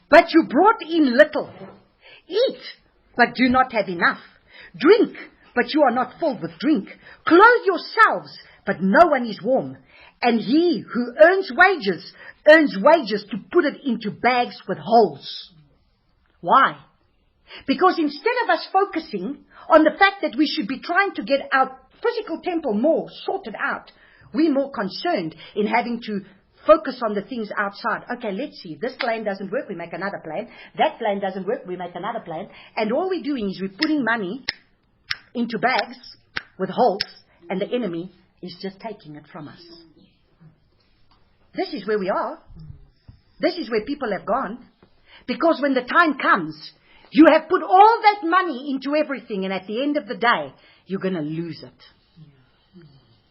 but you brought in little. Eat, but do not have enough. Drink, but you are not filled with drink. Clothe yourselves, but no one is warm. And he who earns wages to put it into bags with holes. Why? Because instead of us focusing on the fact that we should be trying to get our physical temple more sorted out, we're more concerned in having to focus on the things outside. Okay, let's see. This plan doesn't work, we make another plan. That plan doesn't work, we make another plan. And all we're doing is we're putting money into bags with holes, and the enemy is just taking it from us. This is where we are. This is where people have gone. Because when the time comes, you have put all that money into everything, and at the end of the day, you're going to lose it.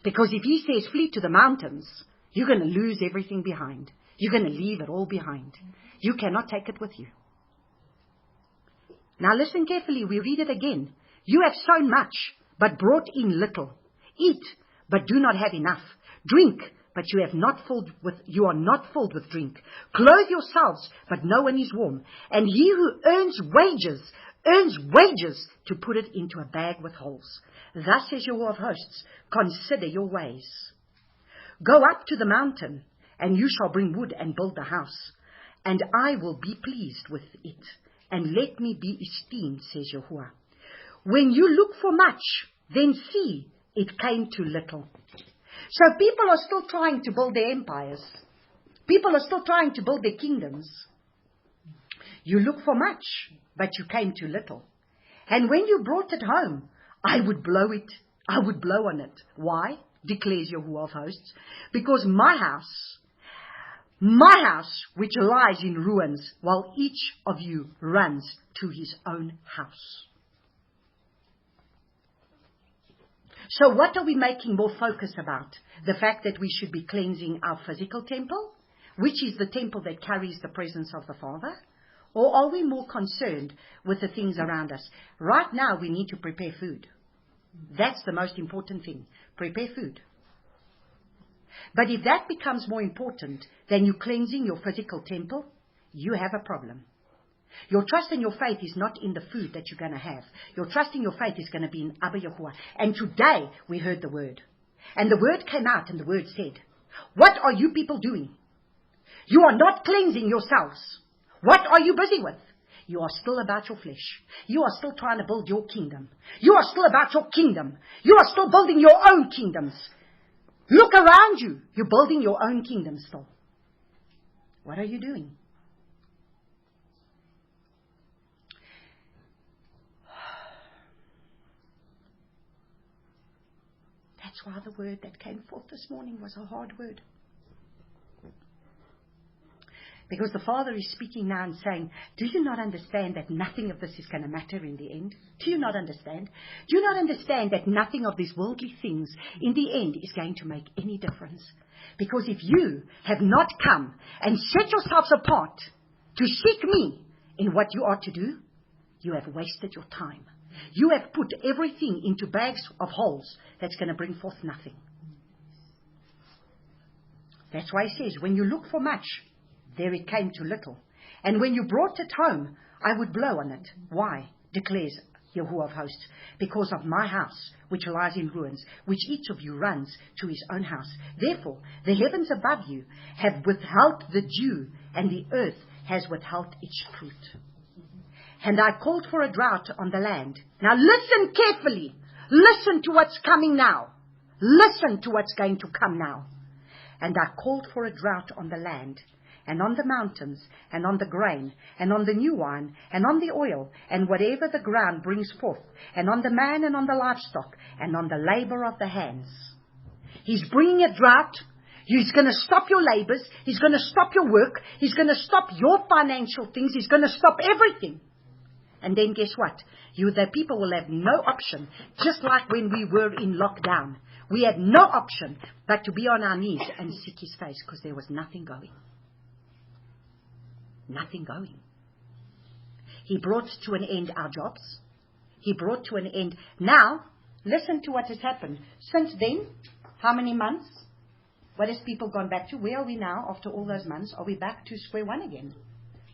Because if He says flee to the mountains, you're going to lose everything behind. You're going to leave it all behind. You cannot take it with you. Now listen carefully. We read it again. You have sown much, but brought in little. Eat, but do not have enough. Drink, but you are not filled with drink. Clothe yourselves, but no one is warm. And he who earns wages to put it into a bag with holes. Thus says Yahuwah of hosts, consider your ways. Go up to the mountain, and you shall bring wood and build the house. And I will be pleased with it, and let me be esteemed, says Yahuwah. When you look for much, then see, it came to little. So people are still trying to build their empires. People are still trying to build their kingdoms. You look for much, but you came to little. And when you brought it home, I would blow on it. Why? Declares Yahuwah of hosts. Because my house, which lies in ruins, while each of you runs to his own house. So what are we making more focus about? The fact that we should be cleansing our physical temple, which is the temple that carries the presence of the Father? Or are we more concerned with the things around us? Right now we need to prepare food. That's the most important thing. Prepare food. But if that becomes more important than you cleansing your physical temple, you have a problem. Your trust and your faith is not in the food that you're going to have. Your trust and your faith is going to be in Abba Yahuwah. And today we heard the word. And the word came out and the word said, what are you people doing? You are not cleansing yourselves. What are you busy with? You are still about your flesh. You are still trying to build your kingdom. You are still about your kingdom. You are still building your own kingdoms. Look around you. You're building your own kingdom still. What are you doing? That's why the word that came forth this morning was a hard word. Because the Father is speaking now and saying, do you not understand that nothing of this is going to matter in the end? Do you not understand? Do you not understand that nothing of these worldly things in the end is going to make any difference? Because if you have not come and set yourselves apart to seek me in what you are to do, you have wasted your time. You have put everything into bags of holes that's going to bring forth nothing. That's why he says, when you look for much, there it came to little. And when you brought it home, I would blow on it. Why? Declares Yahuwah of hosts. Because of my house, which lies in ruins, which each of you runs to his own house. Therefore, the heavens above you have withheld the dew, and the earth has withheld its fruit. And I called for a drought on the land. Now listen carefully. Listen to what's coming now. Listen to what's going to come now. And I called for a drought on the land, and on the mountains, and on the grain, and on the new wine, and on the oil, and whatever the ground brings forth, and on the man, and on the livestock, and on the labor of the hands. He's bringing a drought. He's going to stop your labors. He's going to stop your work. He's going to stop your financial things. He's going to stop everything. And then guess what? The people will have no option, just like when we were in lockdown. We had no option but to be on our knees and seek his face, because there was nothing going. Nothing going. He brought to an end our jobs. He brought to an end. Now, listen to what has happened. Since then, how many months? What has people gone back to? Where are we now after all those months? Are we back to square one again?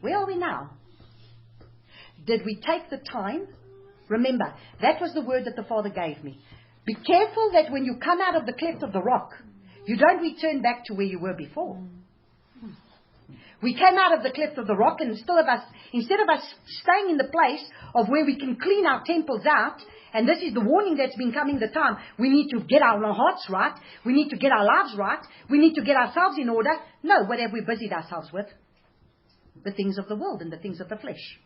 Where are we now? Did we take the time? Remember, that was the word that the Father gave me. Be careful that when you come out of the cleft of the rock, you don't return back to where you were before. We came out of the cleft of the rock, and instead of us staying in the place of where we can clean our temples out, and this is the warning that's been coming the time, we need to get our hearts right, we need to get our lives right, we need to get ourselves in order. No, what have we busied ourselves with? The things of the world and the things of the flesh.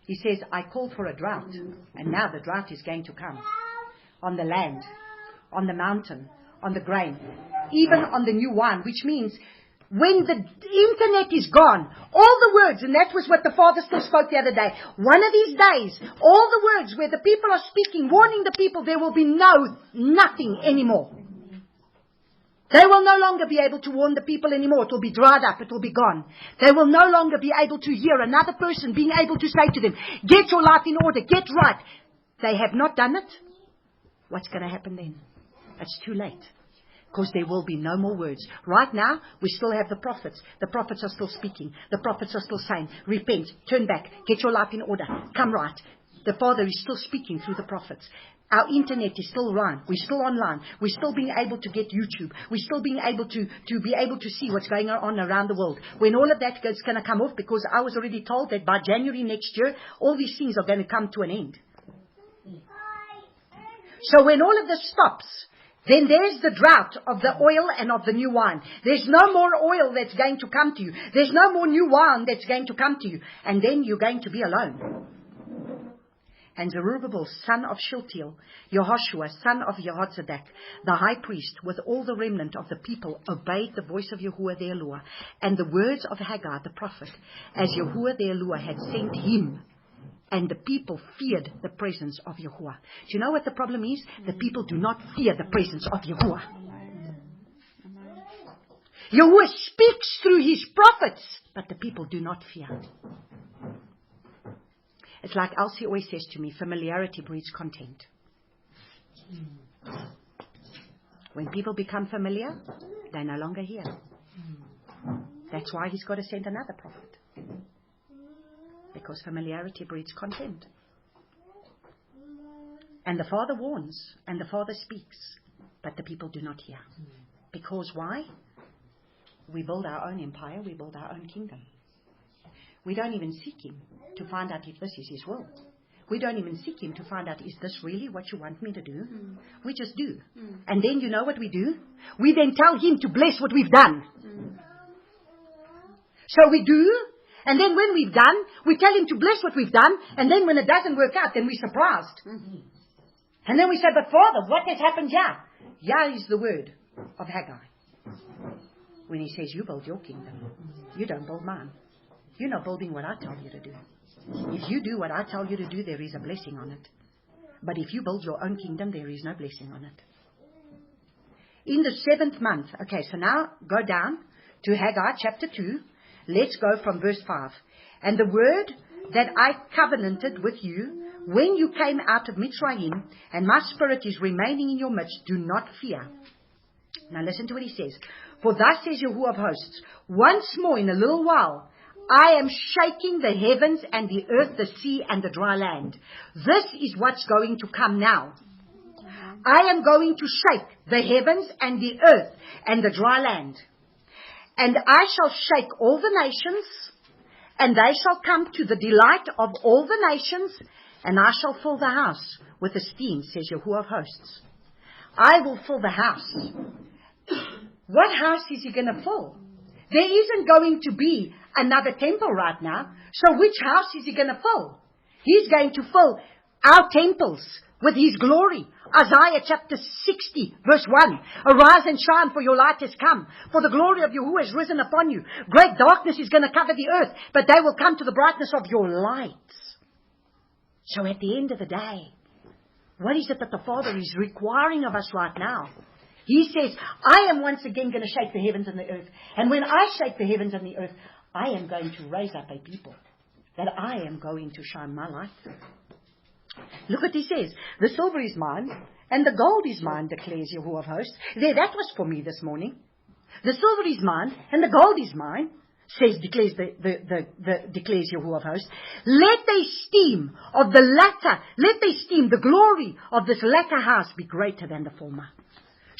He says, I called for a drought, and now the drought is going to come. On the land, on the mountain, on the grain, even on the new wine, which means when the internet is gone, all the words, and that was what the Father still spoke the other day, one of these days, all the words where the people are speaking, warning the people, there will be nothing anymore. They will no longer be able to warn the people anymore. It will be dried up. It will be gone. They will no longer be able to hear another person being able to say to them, get your life in order, get right. They have not done it. What's going to happen then? It's too late. Because there will be no more words. Right now, we still have the prophets. The prophets are still speaking. The prophets are still saying, repent, turn back, get your life in order, come right. The Father is still speaking through the prophets. Our internet is still on. We're still online. We're still being able to get YouTube. We're still being able to see what's going on around the world. When all of that is going to come off, because I was already told that by January next year, all these things are going to come to an end. So when all of this stops, then there's the drought of the oil and of the new wine. There's no more oil that's going to come to you. There's no more new wine that's going to come to you. And then you're going to be alone. And Zerubbabel, son of Shealtiel, Yehoshua, son of Jehozadak, the high priest, with all the remnant of the people, obeyed the voice of Yahuwah their Elohah, and the words of Haggai the prophet, as Yahuwah their Elohah had sent him. And the people feared the presence of Yahuwah. Do you know what the problem is? The people do not fear the presence of Yahuwah. Yahuwah speaks through his prophets, but the people do not fear. It's like Elsie always says to me, familiarity breeds contempt. When people become familiar, they no longer hear. That's why he's got to send another prophet. Because familiarity breeds contempt. And the Father warns, and the Father speaks, but the people do not hear. Because why? We build our own empire, we build our own kingdom. We don't even seek him to find out if this is his will. We don't even seek Him to find out, is this really what you want me to do? We just do. And then you know what we do? We then tell Him to bless what we've done. So we do, and then when we've done, we tell Him to bless what we've done, and then when it doesn't work out, then we're surprised. And then we say, but Father, what has happened here? Here is the word of Haggai. When He says, you build your kingdom, you don't build mine. You're not building what I tell you to do. If you do what I tell you to do, there is a blessing on it. But if you build your own kingdom, there is no blessing on it. In the 7th month, okay, so now go down to Haggai chapter 2. Let's go from verse 5. And the word that I covenanted with you when you came out of Mitzrayim, and my spirit is remaining in your midst, do not fear. Now listen to what he says. For thus says Yahuwah of hosts, once more in a little while, I am shaking the heavens and the earth, the sea and the dry land. This is what's going to come now. I am going to shake the heavens and the earth and the dry land. And I shall shake all the nations, and they shall come to the delight of all the nations, and I shall fill the house with esteem, says Yahuwah of hosts. I will fill the house. What house is He going to fill? There isn't going to be another temple right now. So which house is He going to fill? He's going to fill our temples with His glory. Isaiah chapter 60 verse 1. Arise and shine, for your light has come. For the glory of Yahuwah has risen upon you. Great darkness is going to cover the earth, but they will come to the brightness of your light. So at the end of the day, what is it that the Father is requiring of us right now? He says, I am once again going to shake the heavens and the earth. And when I shake the heavens and the earth, I am going to raise up a people that I am going to shine my light through. Look what He says. The silver is mine and the gold is mine, declares Yahuwah of hosts. There, that was for me this morning. The silver is mine and the gold is mine, declares Yahuwah of hosts. Let the esteem of the glory of this latter house be greater than the former.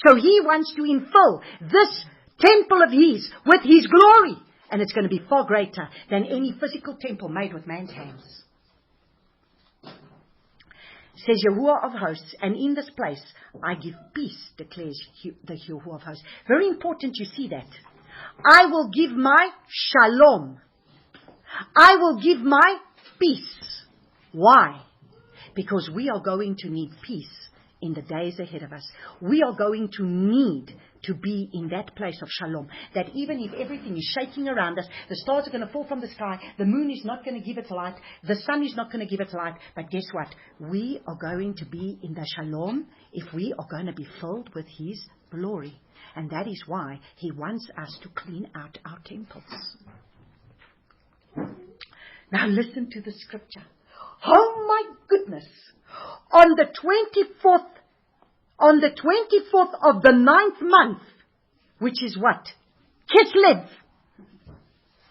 So He wants to infill this temple of His with His glory. And it's going to be far greater than any physical temple made with man's hands. Says Yahuwah of hosts, and in this place I give peace, declares the Yahuwah of hosts. Very important you see that. I will give my shalom. I will give my peace. Why? Because we are going to need peace in the days ahead of us. We are going to need to be in that place of shalom. That even if everything is shaking around us, the stars are going to fall from the sky, the moon is not going to give its light, the sun is not going to give its light, but guess what? We are going to be in the shalom if we are going to be filled with His glory. And that is why He wants us to clean out our temples. Now listen to the scripture. Oh my goodness. On the 24th of the 9th month, which is what? Kislev.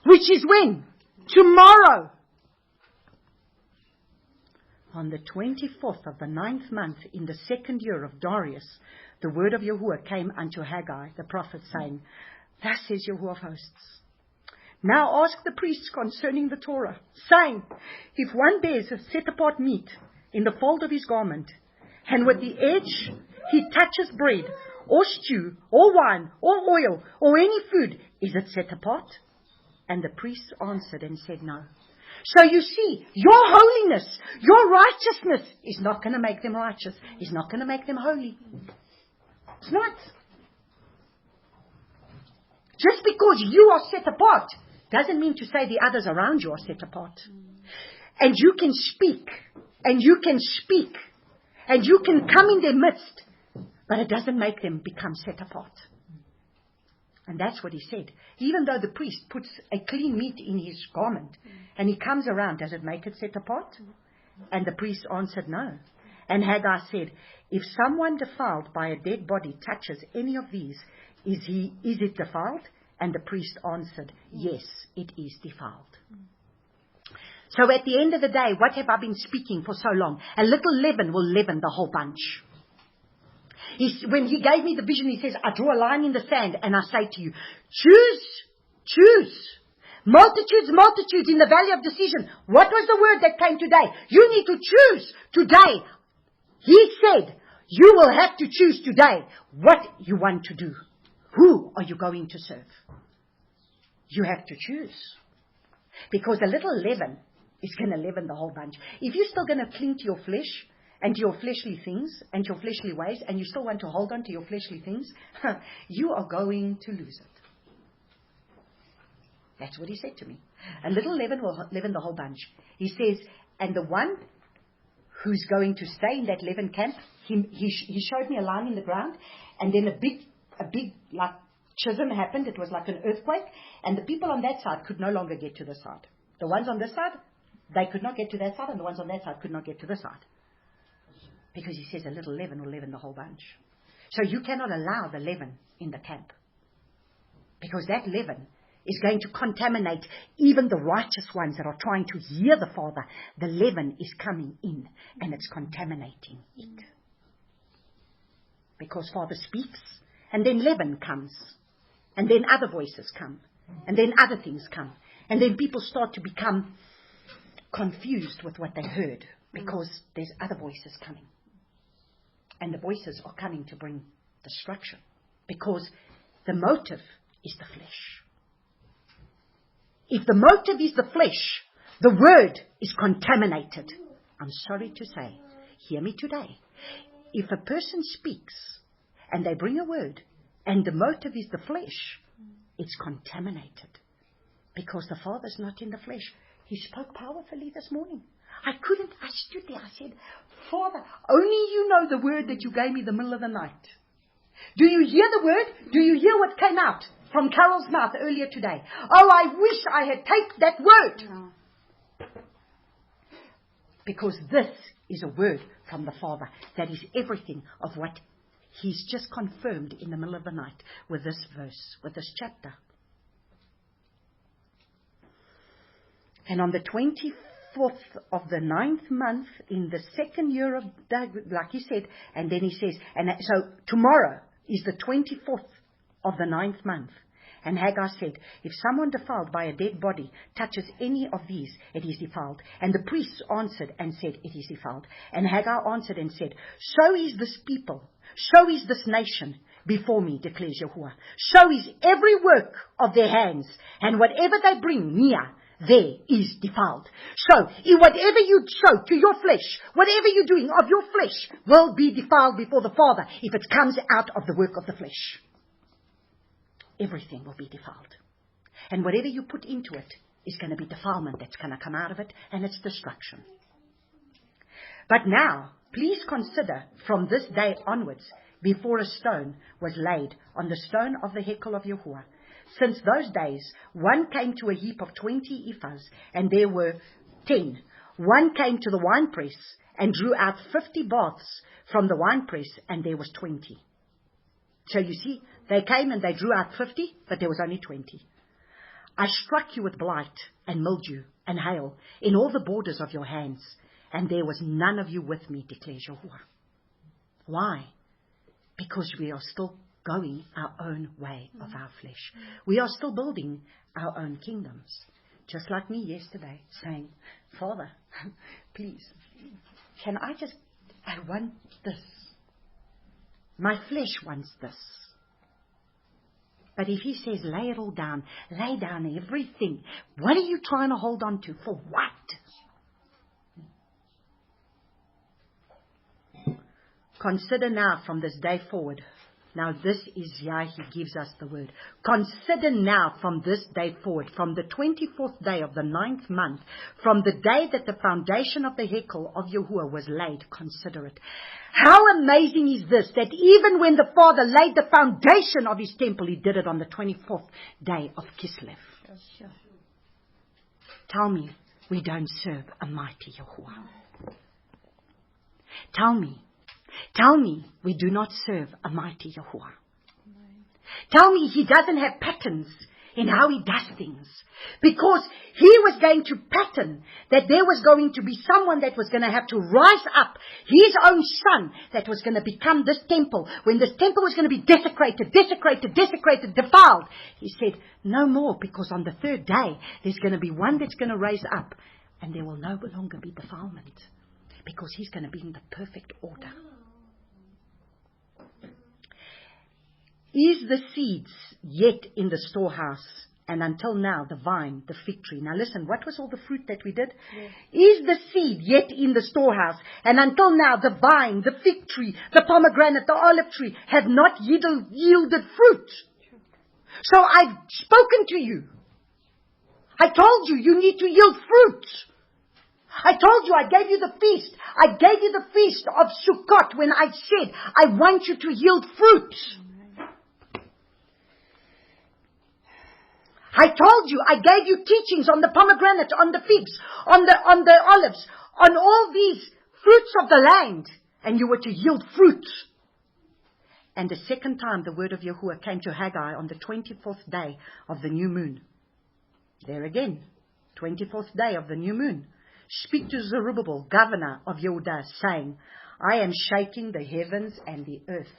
Which is when? Tomorrow. On the 24th of the 9th month, in the 2nd year of Darius, the word of Yahuwah came unto Haggai, the prophet, saying, Thus says Yahuwah of hosts. Now ask the priests concerning the Torah, saying, If one bears a set-apart meat in the fold of his garment, and with the edge he touches bread, or stew, or wine, or oil, or any food, is it set apart? And the priests answered and said, No. So you see, your holiness, your righteousness is not going to make them righteous. It's not going to make them holy. It's not. Just because you are set apart doesn't mean to say the others around you are set apart. And you can speak, and you can speak, and you can come in their midst, but it doesn't make them become set apart. And that's what he said. Even though the priest puts a clean meat in his garment, and he comes around, does it make it set apart? And the priest answered, No. And Haggai said, If someone defiled by a dead body touches any of these, is it defiled? And the priest answered, Yes, it is defiled. So at the end of the day, what have I been speaking for so long? A little leaven will leaven the whole bunch. When he gave me the vision, he says, I draw a line in the sand and I say to you, choose Multitudes, multitudes in the valley of decision. What was the word that came today? You need to choose today. He said, you will have to choose today what you want to do. Who are you going to serve? You have to choose. Because a little leaven is going to leaven the whole bunch. If you're still going to cling to your flesh and to your fleshly things and your fleshly ways, and you still want to hold on to your fleshly things, you are going to lose it. That's what he said to me. A little leaven will leaven the whole bunch. He says, and the one who's going to stay in that leaven camp, he showed me a line in the ground, and then a big like schism happened. It was like an earthquake, and the people on that side could no longer get to the side. The ones on this side, they could not get to that side, and the ones on that side could not get to this side. Because he says a little leaven will leaven the whole bunch. So you cannot allow the leaven in the camp. Because that leaven is going to contaminate even the righteous ones that are trying to hear the Father. The leaven is coming in and it's contaminating it. Because Father speaks, and then leaven comes, and then other voices come, and then other things come, and then people start to become confused with what they heard, because there's other voices coming. And the voices are coming to bring destruction, because the motive is the flesh. If the motive is the flesh, the word is contaminated. I'm sorry to say, hear me today. If a person speaks and they bring a word and the motive is the flesh, it's contaminated. Because the Father's not in the flesh. He spoke powerfully this morning. I stood there, I said, Father, only you know the word that you gave me the middle of the night. Do you hear the word? Do you hear what came out from Carol's mouth earlier today? Oh, I wish I had taken that word. No. Because this is a word from the Father that is everything of what He's just confirmed in the middle of the night with this verse, with this chapter. And on the 24th of the 9th month, in the second year of David, like he said, and then he says, and so tomorrow is the 24th of the 9th month. And Haggai said, if someone defiled by a dead body touches any of these, it is defiled. And the priests answered and said, it is defiled. And Haggai answered and said, so is this people, so is this nation before me, declares Yahuwah. So is every work of their hands, and whatever they bring near, there is defiled. So, in whatever you sow to your flesh, whatever you're doing of your flesh, will be defiled before the Father if it comes out of the work of the flesh. Everything will be defiled. And whatever you put into it is going to be defilement that's going to come out of it, and it's destruction. But now, please consider from this day onwards, before a stone was laid on the stone of the hekel of Yahuwah. Since those days, one came to a heap of 20 ephahs, and there were 10. One came to the winepress and drew out 50 baths from the winepress, and there was 20. So you see, they came and they drew out 50, but there was only 20. I struck you with blight and mildew and hail in all the borders of your hands, and there was none of you with me, declares Yahuwah. Why? Because we are still going our own way of our flesh. We are still building our own kingdoms. Just like me yesterday, saying, Father, please, I want this. My flesh wants this. But if He says, lay it all down, lay down everything, what are you trying to hold on to? For what? Consider now from this day forward. Now this is Yah, He gives us the word. Consider now from this day forward, from the 24th day of the 9th month, from the day that the foundation of the hekel of Yahuwah was laid, consider it. How amazing is this, that even when the Father laid the foundation of His temple, He did it on the 24th day of Kislev. Sure. Tell me, we don't serve a mighty Yahuwah. Tell me, we do not serve a mighty Yahuwah. Tell me, He doesn't have patterns. in how he does things. Because he was going to pattern that there was going to be someone that was going to have to rise up, his own son, that was going to become this temple. When this temple was going to be desecrated, defiled, he said, no more, because on the third day, there's going to be one that's going to rise up, and there will no longer be defilement, because he's going to be in the perfect order. Is the seeds yet in the storehouse? And until now, the vine, the fig tree. Now listen, what was all the fruit that we did? Yes. Is the seed yet in the storehouse? And until now, the vine, the fig tree, the pomegranate, the olive tree have not yielded fruit. So I've spoken to you. I told you, you need to yield fruit. I told you, I gave you the feast. I gave you the feast of Sukkot when I said, I want you to yield fruit. I told you, I gave you teachings on the pomegranate, on the figs, on the olives, on all these fruits of the land, and you were to yield fruit. And the second time the word of Yahuwah came to Haggai on the 24th day of the new moon. There again, 24th day of the new moon. Speak to Zerubbabel, governor of Yehudah, saying, I am shaking the heavens and the earth.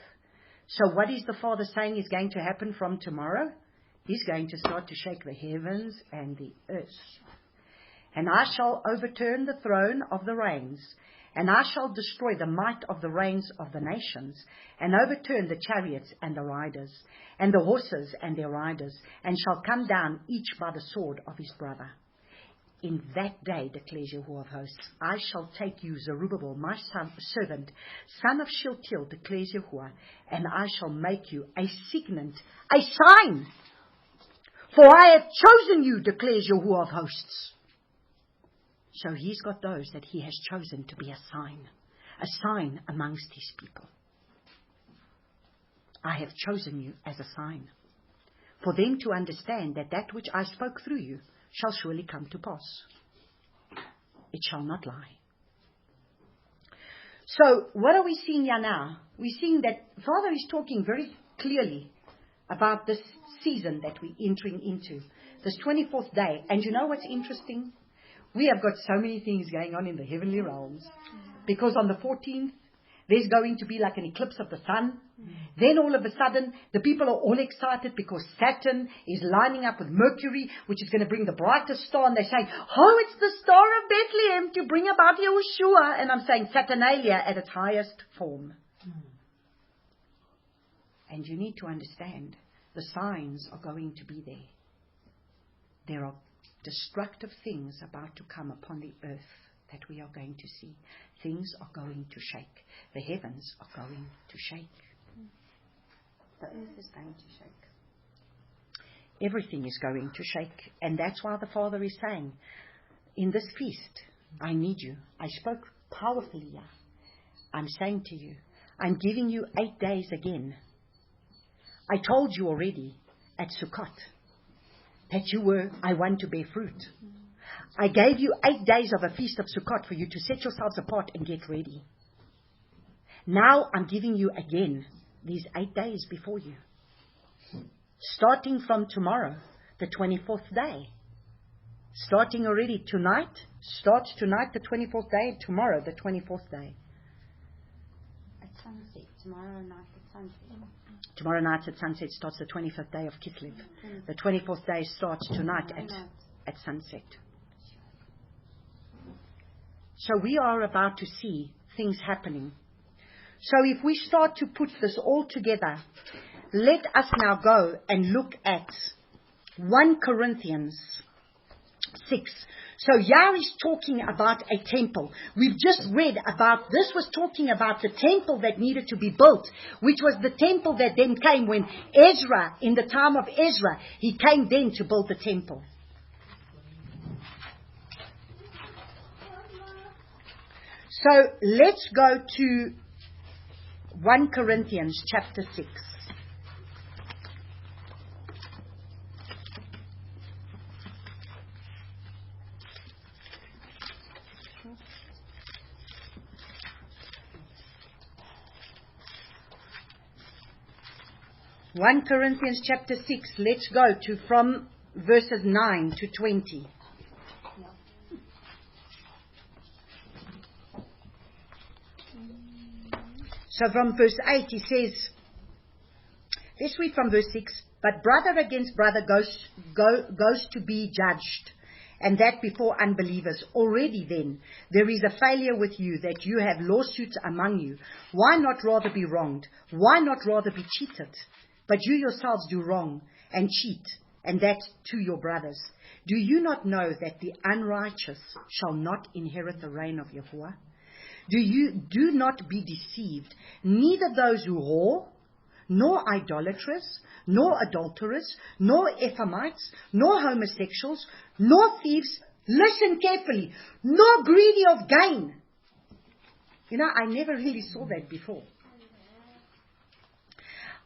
So what is the Father saying is going to happen from tomorrow? He's going to start to shake the heavens and the earth. And I shall overturn the throne of the reigns, and I shall destroy the might of the reigns of the nations, and overturn the chariots and the riders, and the horses and their riders, and shall come down each by the sword of his brother. In that day, declares Yahuwah of hosts, I shall take you, Zerubbabel, my servant, son of Shealtiel, declares Yahuwah, and I shall make you a signet, a sign. For I have chosen you, declares Yahuwah of hosts. So he's got those that he has chosen to be a sign amongst his people. I have chosen you as a sign, for them to understand that that which I spoke through you shall surely come to pass. It shall not lie. So what are we seeing here now? We're seeing that Father is talking very clearly about this season that we're entering into, this 24th day. And you know what's interesting? We have got so many things going on in the heavenly realms, because on the 14th, there's going to be like an eclipse of the sun. Then all of a sudden, the people are all excited because Saturn is lining up with Mercury, which is going to bring the brightest star. And they're saying, oh, it's the star of Bethlehem to bring about Yahushua. And I'm saying Saturnalia at its highest form. And you need to understand, the signs are going to be there. There are destructive things about to come upon the earth that we are going to see. Things are going to shake. The heavens are going to shake. The earth is going to shake. Everything is going to shake. And that's why the Father is saying, in this feast, I need you. I spoke powerfully here. I'm saying to you, I'm giving you 8 days again. I told you already at Sukkot that you were, I want to bear fruit. I gave you 8 days of a feast of Sukkot for you to set yourselves apart and get ready. Now I'm giving you again these 8 days before you. Starting from tomorrow, the 24th day. Starting already tonight. Start tonight, the 24th day. Tomorrow, the 24th day. At sunset. Tomorrow night at sunset. Tomorrow night at sunset starts the 25th day of Kislev. The 24th day starts tonight at sunset. So we are about to see things happening. So if we start to put this all together, let us now go and look at 1 Corinthians 6. So Yah is talking about a temple. We've just read about, this was talking about the temple that needed to be built, which was the temple that then came when Ezra, in the time of Ezra, he came then to build the temple. So let's go to 1 Corinthians chapter 6. 1 Corinthians chapter 6. Let's go to from verses 9 to 20. So from verse 8 he says, let's read from verse 6. But brother against brother goes to be judged, and that before unbelievers. Already then, there is a failure with you, that you have lawsuits among you. Why not rather be wronged? Why not rather be cheated? But you yourselves do wrong and cheat, and that to your brothers. Do you not know that the unrighteous shall not inherit the reign of Yahuwah? Do not be deceived, neither those who whore, nor idolaters, nor adulterers, nor Ephraimites, nor homosexuals, nor thieves, listen carefully, nor greedy of gain. You know, I never really saw that before.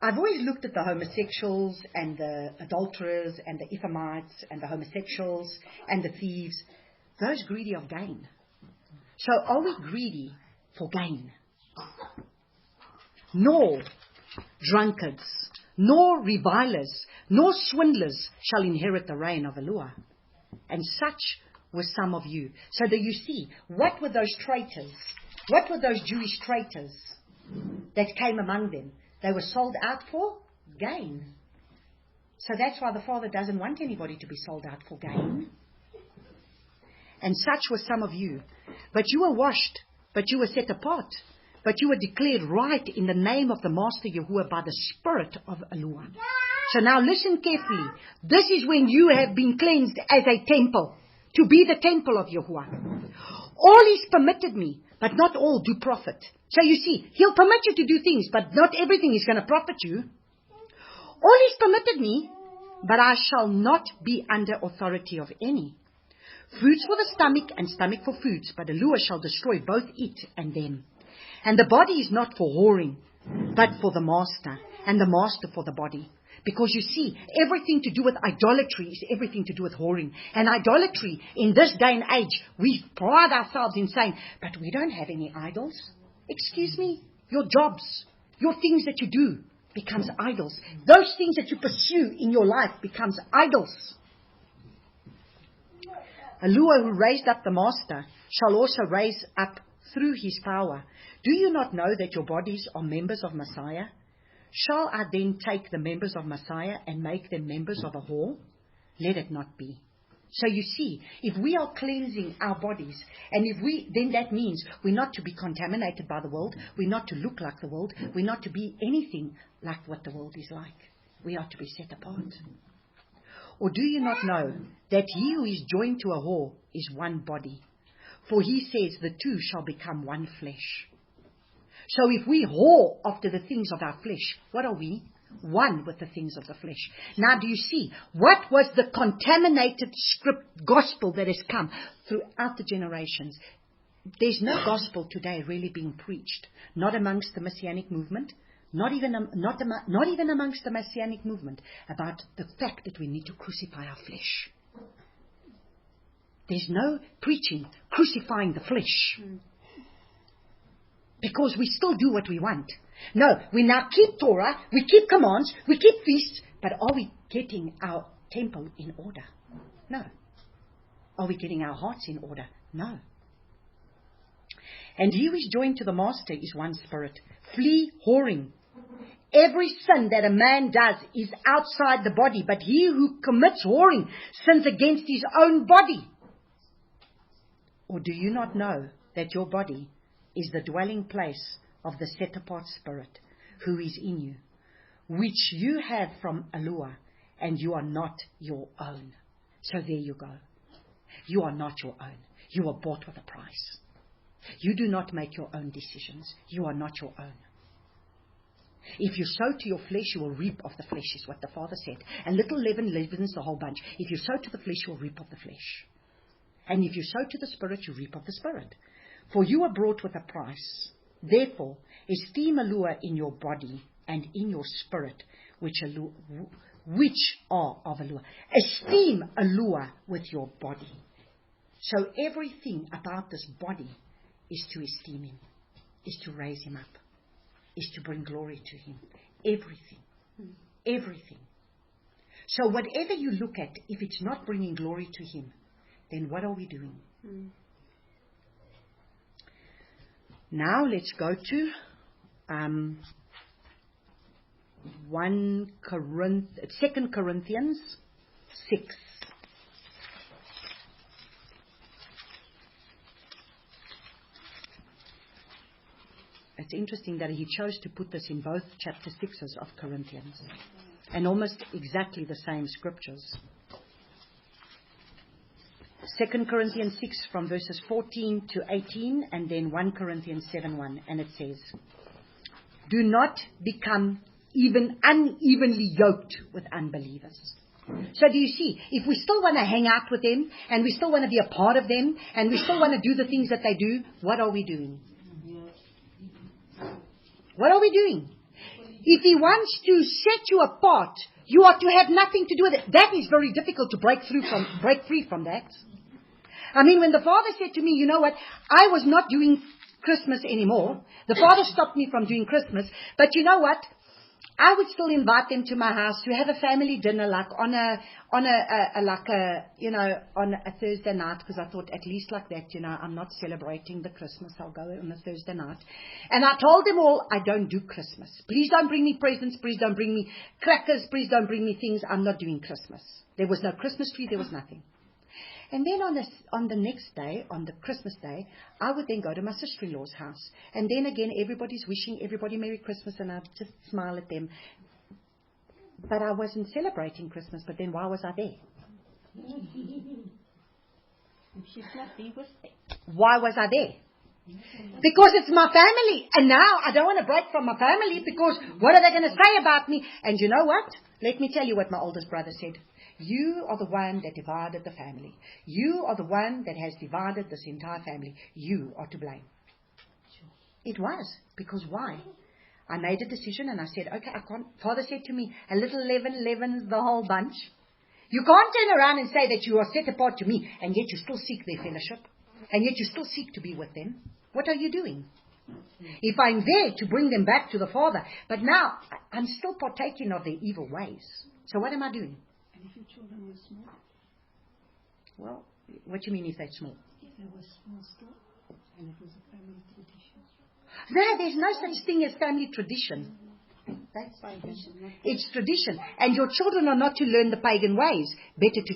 I've always looked at the homosexuals and the adulterers and the Ephraimites and the homosexuals and the thieves, those greedy of gain. So are we greedy for gain? Nor drunkards, nor revilers, nor swindlers shall inherit the reign of Yahuwah. And such were some of you. So that you see, what were those traitors? What were those Jewish traitors that came among them? They were sold out for gain. So that's why the Father doesn't want anybody to be sold out for gain. And such were some of you. But you were washed, but you were set apart, but you were declared right in the name of the Master Yahuwah by the Spirit of Yahuwah. So now listen carefully. This is when you have been cleansed as a temple, to be the temple of Yahuwah. All is permitted me, but not all do profit. So you see, He'll permit you to do things, but not everything is going to profit you. All is permitted me, but I shall not be under authority of any. Foods for the stomach, and stomach for foods, but Yahuwah shall destroy both it and them. And the body is not for whoring, but for the master, and the master for the body. Because you see, everything to do with idolatry is everything to do with whoring. And idolatry, in this day and age, we pride ourselves in saying, but we don't have any idols. Excuse me, your jobs, your things that you do becomes idols. Those things that you pursue in your life becomes idols. Yahuwah, who raised up the Master, shall also raise up through His power. Do you not know that your bodies are members of Messiah? Shall I then take the members of Messiah and make them members of a whore? Let it not be. So you see, if we are cleansing our bodies, and then that means we're not to be contaminated by the world, we're not to look like the world, we're not to be anything like what the world is like. We are to be set apart. Or do you not know that he who is joined to a whore is one body? For He says the two shall become one flesh. So if we whore after the things of our flesh, what are we? One with the things of the flesh. Now do you see, what was the contaminated gospel that has come throughout the generations? There's no gospel today really being preached. Not amongst the Messianic movement. Not even amongst the Messianic movement, about the fact that we need to crucify our flesh. There's no preaching crucifying the flesh. Because we still do what we want. No, we now keep Torah, we keep commands, we keep feasts, but are we getting our temple in order? No. Are we getting our hearts in order? No. And he who is joined to the Master is one spirit. Flee whoring. Every sin that a man does is outside the body, but he who commits whoring sins against his own body. Or do you not know that your body is the dwelling place of the set-apart Spirit who is in you, which you have from Yahuwah, and you are not your own? So there you go. You are not your own. You are bought with a price. You do not make your own decisions. You are not your own. If you sow to your flesh, you will reap of the flesh, is what the Father said. And little leaven leavens the whole bunch. If you sow to the flesh, you will reap of the flesh. And if you sow to the Spirit, you reap of the Spirit. For you are bought with a price. Therefore, esteem Yahuwah in your body and in your spirit, which are of Yahuwah. Esteem Yahuwah with your body. So everything about this body is to esteem Him, is to raise Him up, is to bring glory to Him. Everything. everything. So whatever you look at, if it's not bringing glory to Him, then what are we doing? Now let's go to 2 Corinthians 6. It's interesting that he chose to put this in both chapter 6s of Corinthians, and almost exactly the same scriptures. 2 Corinthians 6 from verses 14 to 18, and then 1 Corinthians 7:1, and it says, "Do not become even unevenly yoked with unbelievers." So do you see, if we still want to hang out with them, and we still want to be a part of them, and we still want to do the things that they do, what are we doing? What are we doing? If He wants to set you apart, you are to have nothing to do with it. That is very difficult to break free from that. I mean, when the Father said to me, you know what, I was not doing Christmas anymore. The Father stopped me from doing Christmas. But you know what? I would still invite them to my house to have a family dinner, like on a Thursday night, because I thought at least like that, I'm not celebrating the Christmas. I'll go on a Thursday night. And I told them all, I don't do Christmas. Please don't bring me presents. Please don't bring me crackers. Please don't bring me things. I'm not doing Christmas. There was no Christmas tree. There was nothing. And then on the next day, on the Christmas day, I would then go to my sister-in-law's house. And then again, everybody's wishing everybody Merry Christmas, and I'd just smile at them. But I wasn't celebrating Christmas, but then why was I there? Why was I there? Because it's my family. And now I don't want to break from my family, because what are they going to say about me? And you know what? Let me tell you what my oldest brother said. You are the one that divided the family. You are the one that has divided this entire family. You are to blame. It was. Because why? I made a decision and I said, okay, I can't. Father said to me, a little leaven leavens the whole bunch. You can't turn around and say that you are set apart to me, and yet you still seek their fellowship, and yet you still seek to be with them. What are you doing? If I'm there to bring them back to the Father, but now I'm still partaking of their evil ways. So what am I doing? And if your children were small? Well, what do you mean if they're small? If they were small still, and it was a family tradition. No, there's no such thing as family tradition. That's tradition. It's tradition. And your children are not to learn the pagan ways. Better to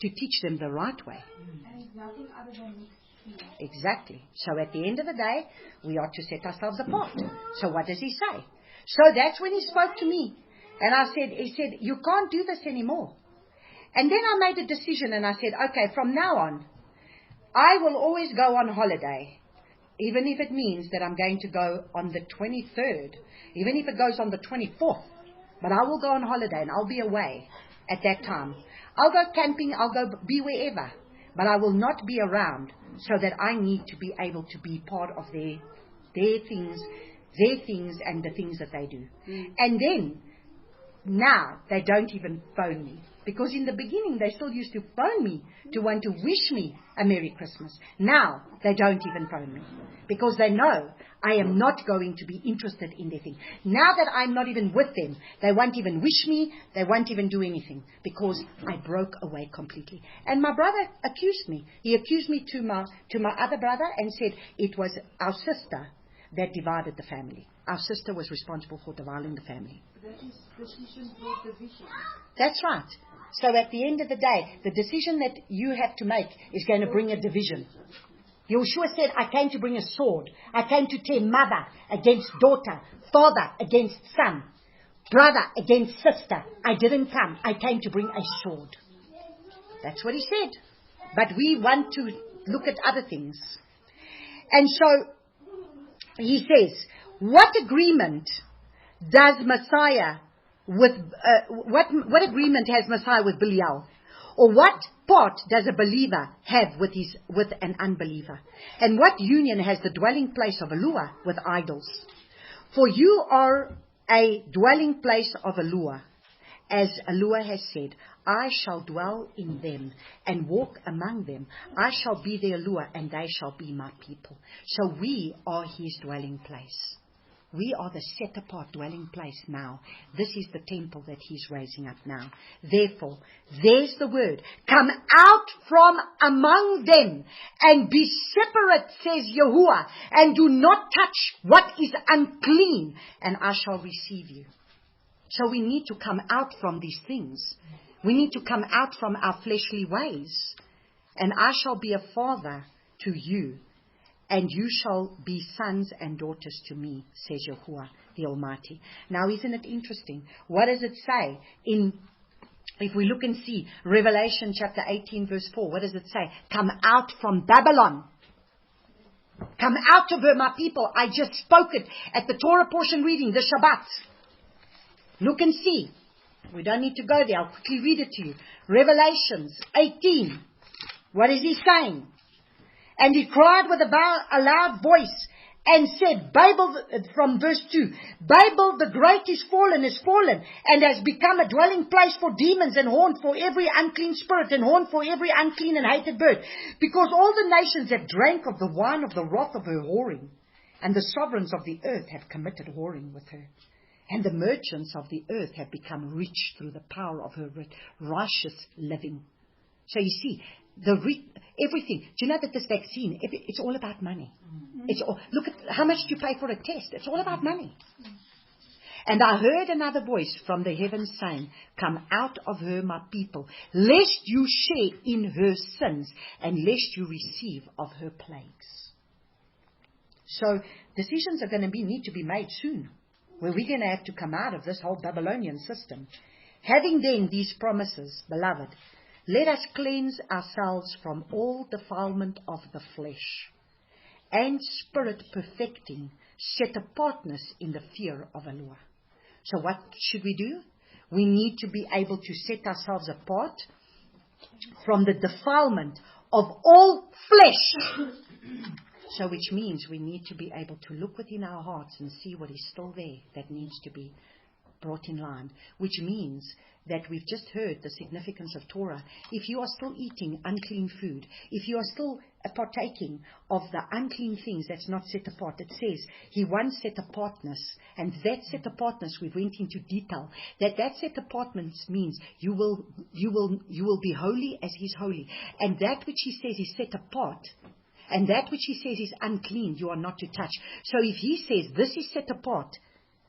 teach them the right way. And it's nothing other than fear. Exactly. So at the end of the day, we are to set ourselves apart. So what does He say? So that's when He spoke to me. And He said, you can't do this anymore. And then I made a decision and I said, okay, from now on, I will always go on holiday. Even if it means that I'm going to go on the 23rd, even if it goes on the 24th, but I will go on holiday and I'll be away at that time. I'll go camping, I'll go be wherever, but I will not be around, so that I need to be able to be part of their things and the things that they do. And then, now, they don't even phone me. Because in the beginning, they still used to phone me to want to wish me a Merry Christmas. Now, they don't even phone me. Because they know I am not going to be interested in their thing. Now that I'm not even with them, they won't even wish me. They won't even do anything. Because I broke away completely. And my brother accused me. He accused me to my other brother and said it was our sister that divided the family. Our sister was responsible for dividing the family. That is decision brought division. That's right. So at the end of the day, the decision that you have to make is going to bring a division. Yeshua said, I came to bring a sword. I came to tear mother against daughter, father against son, brother against sister. I didn't come. I came to bring a sword. That's what He said. But we want to look at other things. And so He says, what agreement does Messiah with what agreement has Messiah with Belial? Or what part does a believer have with an unbeliever? And what union has the dwelling place of Eloah with idols? For you are a dwelling place of Eloah. As Eloah has said, I shall dwell in them and walk among them. I shall be their Eloah and they shall be my people. So we are His dwelling place. We are the set-apart dwelling place now. This is the temple that He's raising up now. Therefore, there's the word. Come out from among them and be separate, says Yahuwah, and do not touch what is unclean, and I shall receive you. So we need to come out from these things. We need to come out from our fleshly ways. And I shall be a father to you, and you shall be sons and daughters to me, says Yahuwah the Almighty. Now, isn't it interesting? What does it say if we look and see Revelation chapter 18 verse 4, what does it say? Come out from Babylon. Come out of her, my people. I just spoke it at the Torah portion reading, the Shabbat. Look and see. We don't need to go there. I'll quickly read it to you. Revelations 18. What is he saying? And he cried with a loud voice and said, Babel, from verse 2, Babel the great is fallen, and has become a dwelling place for demons, and haunt for every unclean spirit, and haunt for every unclean and hated bird, because all the nations have drank of the wine of the wrath of her whoring, and the sovereigns of the earth have committed whoring with her. And the merchants of the earth have become rich through the power of her righteous living. So you see, everything. Do you know that this vaccine, it's all about money? Look at how much you pay for a test. It's all about money. And I heard another voice from the heavens saying, come out of her, my people, lest you share in her sins, and lest you receive of her plagues. So decisions are going to need to be made soon, where we're going to have to come out of this whole Babylonian system. Having then these promises, beloved, let us cleanse ourselves from all defilement of the flesh, and spirit perfecting, set apartness in the fear of Allah. So what should we do? We need to be able to set ourselves apart from the defilement of all flesh. So which means we need to be able to look within our hearts and see what is still there that needs to be brought in line. Which means that we've just heard the significance of Torah. If you are still eating unclean food, if you are still partaking of the unclean things that's not set apart, it says He wants set apartness. And that set apartness, we went into detail, that set apartness means you will be holy as He's holy. And that which He says is set apart, and that which He says is unclean, you are not to touch. So if He says this is set apart,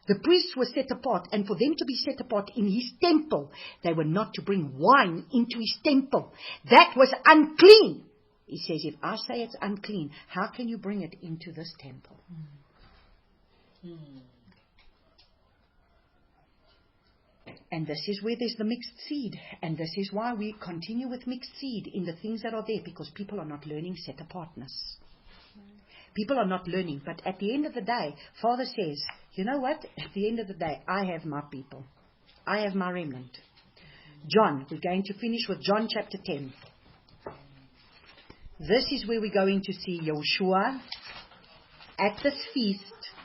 the priests were set apart, and for them to be set apart in His temple, they were not to bring wine into His temple. That was unclean. He says, if I say it's unclean, how can you bring it into this temple? And this is where there's the mixed seed. And this is why we continue with mixed seed in the things that are there, because people are not learning set apartness. People are not learning. But at the end of the day, Father says, you know what? At the end of the day, I have my people. I have my remnant. John, we're going to finish with John chapter 10. This is where we're going to see Yeshua at this feast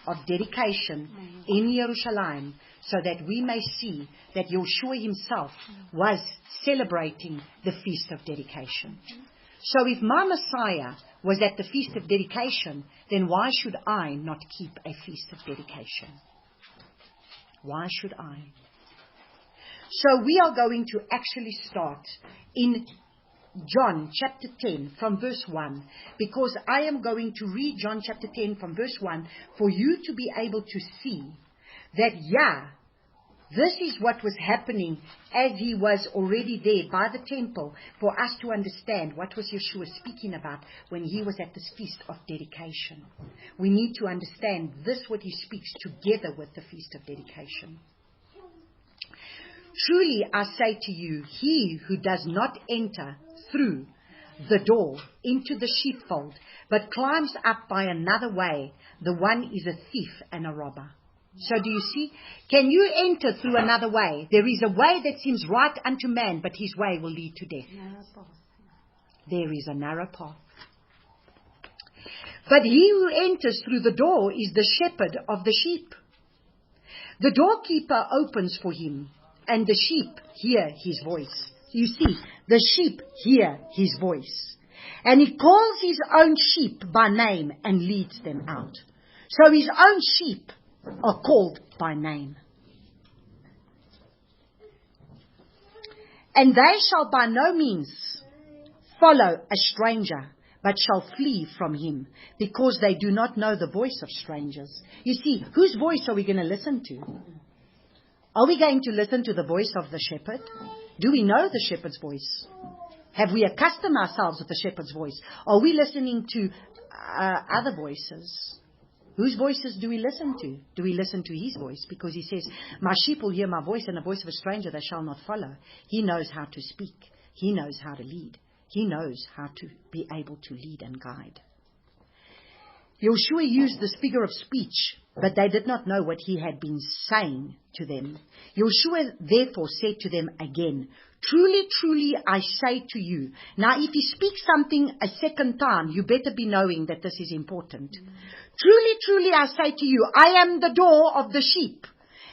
of dedication in Jerusalem, so that we may see that Yeshua Himself was celebrating the feast of dedication. So if my Messiah was at the feast of dedication, then why should I not keep a feast of dedication? Why should I? So we are going to actually start in John chapter 10 from verse 1, because I am going to read John chapter 10 from verse 1 for you to be able to see that, this is what was happening as He was already there by the temple, for us to understand what was Yeshua speaking about when He was at this feast of dedication. We need to understand this, what He speaks, together with the feast of dedication. Truly I say to you, he who does not enter through the door into the sheepfold, but climbs up by another way, the one is a thief and a robber. So do you see? Can you enter through another way? There is a way that seems right unto man, but his way will lead to death. There is a narrow path. But he who enters through the door is the shepherd of the sheep. The doorkeeper opens for him, and the sheep hear his voice. You see, the sheep hear his voice. And he calls his own sheep by name and leads them out. So his own sheep are called by name. And they shall by no means follow a stranger, but shall flee from him, because they do not know the voice of strangers. You see, whose voice are we going to listen to? Are we going to listen to the voice of the shepherd? Do we know the shepherd's voice? Have we accustomed ourselves with the shepherd's voice? Are we listening to other voices? Whose voices do we listen to? Do we listen to his voice? Because he says, my sheep will hear my voice, and the voice of a stranger they shall not follow. He knows how to speak. He knows how to lead. He knows how to be able to lead and guide. Joshua used this figure of speech, but they did not know what he had been saying to them. Joshua therefore said to them again, truly, truly, I say to you. Now, if he speaks something a second time, you better be knowing that this is important. Truly, truly, I say to you, I am the door of the sheep.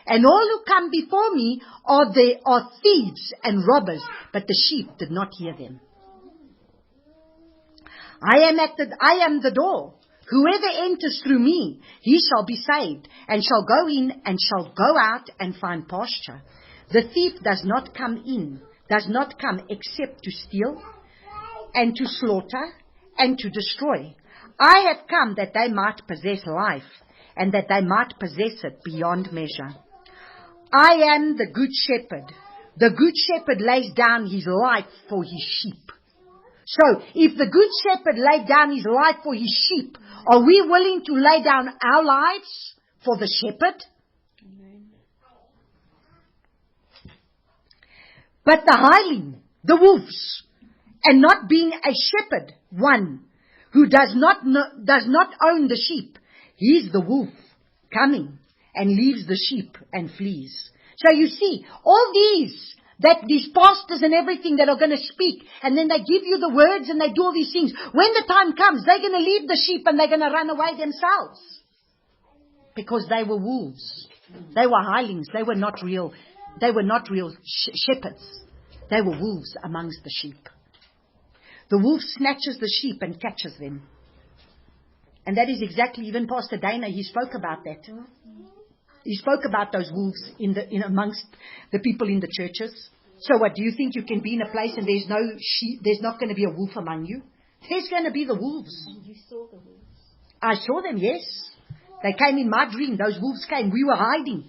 And all who come before me are thieves and robbers, but the sheep did not hear them. I am the door. Whoever enters through me, he shall be saved, and shall go in and shall go out and find pasture. The thief does not come except to steal, and to slaughter, and to destroy. I have come that they might possess life, and that they might possess it beyond measure. I am the good shepherd. The good shepherd lays down his life for his sheep. So, if the good shepherd laid down his life for his sheep, are we willing to lay down our lives for the shepherd? Amen. But the hireling, the wolves, and not being a shepherd, one who does not own the sheep, he is the wolf coming and leaves the sheep and flees. So you see, all these pastors and everything that are going to speak, and then they give you the words and they do all these things. When the time comes, they're going to leave the sheep and they're going to run away themselves. Because they were wolves. They were hirelings. They were not real shepherds. They were wolves amongst the sheep. The wolf snatches the sheep and catches them. And that is exactly, even Pastor Dana, he spoke about that. He spoke about those wolves in amongst the people in the churches. So what, do you think you can be in a place and there's no sheep, there's not going to be a wolf among you? There's going to be the wolves. And you saw the wolves. I saw them, yes. They came in my dream. Those wolves came. We were hiding.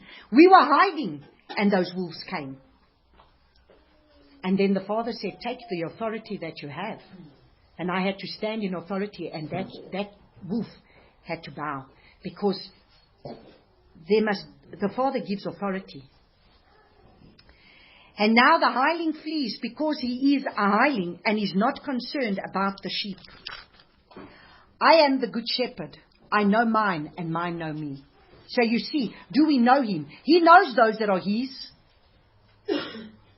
And those wolves came. And then the Father said, take the authority that you have. And I had to stand in authority, and that wolf had to bow. Because the Father gives authority. And now the hireling flees because he is a hireling and is not concerned about the sheep. I am the good shepherd. I know mine and mine know me. So you see, do we know him? He knows those that are his.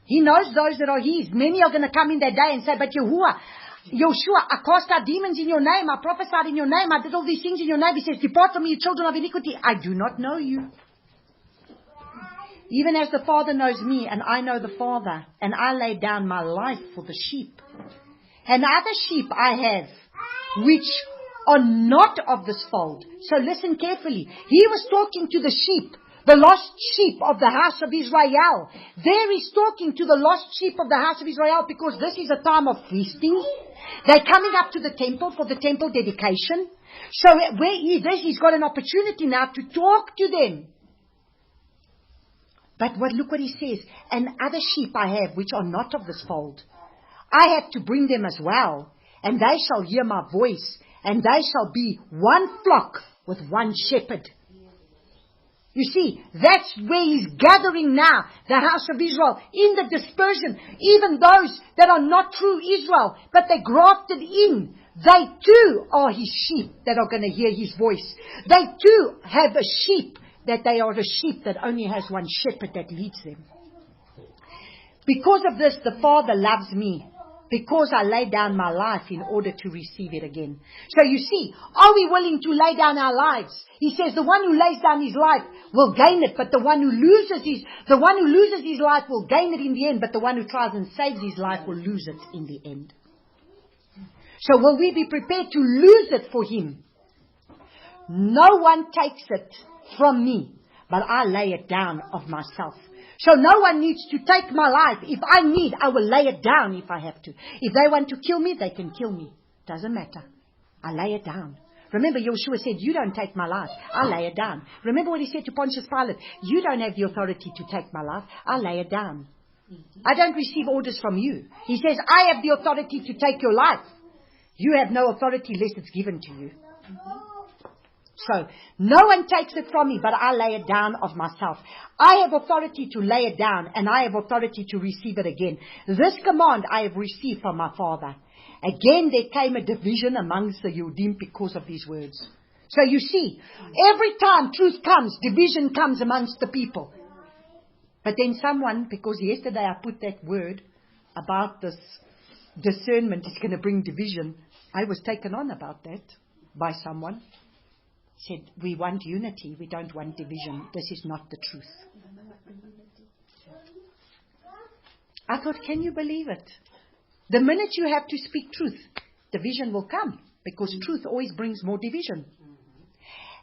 He knows those that are his. Many are going to come in that day and say, but Yahuwah, Joshua, I cast out demons in your name. I prophesied in your name. I did all these things in your name. He says, depart from me, you children of iniquity. I do not know you. Even as the Father knows me, and I know the Father, and I lay down my life for the sheep. And other sheep I have, which are not of this fold. So listen carefully. He was talking to the sheep, the lost sheep of the house of Israel. There he's talking to the lost sheep of the house of Israel, because this is a time of feasting. They're coming up to the temple for the temple dedication. So where he is, he's got an opportunity now to talk to them. But look what he says. And other sheep I have, which are not of this fold. I have to bring them as well. And they shall hear my voice. And they shall be one flock with one shepherd. You see, that's where he's gathering now, the house of Israel, in the dispersion. Even those that are not true Israel, but they're grafted in. They too are his sheep that are going to hear his voice. They too have a sheep, that they are a sheep that only has one shepherd that leads them. Because of this, the Father loves me, because I lay down my life in order to receive it again. So you see, are we willing to lay down our lives? He says the one who lays down his life will gain it, but the one who loses his life will gain it in the end, but the one who tries and saves his life will lose it in the end. So will we be prepared to lose it for him? No one takes it from me, but I lay it down of myself. So no one needs to take my life. If I need, I will lay it down if I have to. If they want to kill me, they can kill me. Doesn't matter. I lay it down. Remember, Yeshua said, you don't take my life. I lay it down. Remember what he said to Pontius Pilate? You don't have the authority to take my life. I lay it down. I don't receive orders from you. He says, I have the authority to take your life. You have no authority unless it's given to you. So, no one takes it from me, but I lay it down of myself. I have authority to lay it down, and I have authority to receive it again. This command I have received from my Father. Again, there came a division amongst the Yudim because of these words. So you see, every time truth comes, division comes amongst the people. But then someone, because yesterday I put that word about this discernment is going to bring division, I was taken on about that by someone. Said, we want unity, we don't want division. This is not the truth. I thought, can you believe it? The minute you have to speak truth, division will come, because truth always brings more division.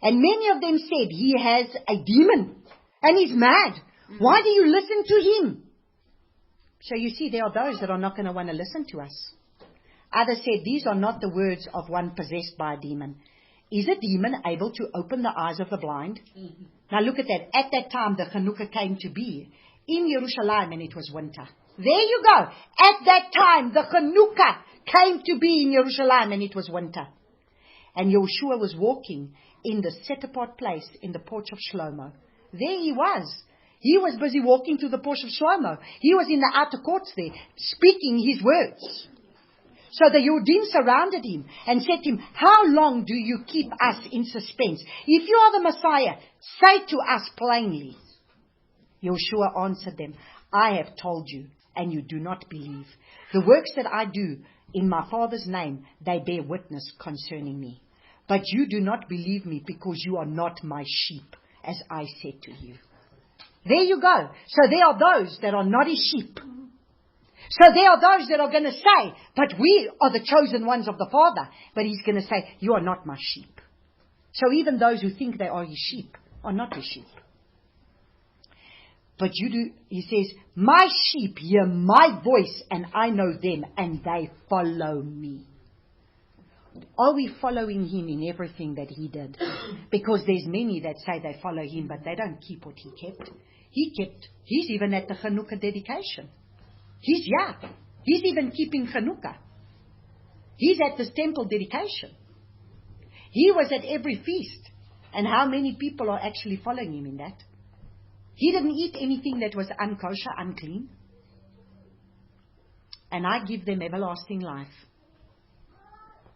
And many of them said, he has a demon, and he's mad. Why do you listen to him? So you see, there are those that are not going to want to listen to us. Others said, these are not the words of one possessed by a demon. Is a demon able to open the eyes of the blind? Now look at that. At that time, the Hanukkah came to be in Jerusalem, and it was winter. There you go. At that time, the Hanukkah came to be in Jerusalem, and it was winter. And Yeshua was walking in the set-apart place in the porch of Shlomo. There he was. He was busy walking to the porch of Shlomo. He was in the outer courts there, speaking his words. So the Yudim surrounded him and said to him, how long do you keep us in suspense? If you are the Messiah, say to us plainly. Yeshua answered them, I have told you, and you do not believe. The works that I do in my Father's name, they bear witness concerning me. But you do not believe me because you are not my sheep, as I said to you. There you go. So there are those that are not his sheep. So there are those that are going to say, but we are the chosen ones of the Father. But he's going to say, you are not my sheep. So even those who think they are his sheep are not his sheep. But you do, he says, my sheep hear my voice, and I know them, and they follow me. Are we following him in everything that he did? Because there's many that say they follow him, but they don't keep what he kept. He's even at the Hanukkah dedication. He's even keeping Hanukkah. He's at this temple dedication. He was at every feast. And how many people are actually following him in that? He didn't eat anything that was unkosher, unclean. And I give them everlasting life.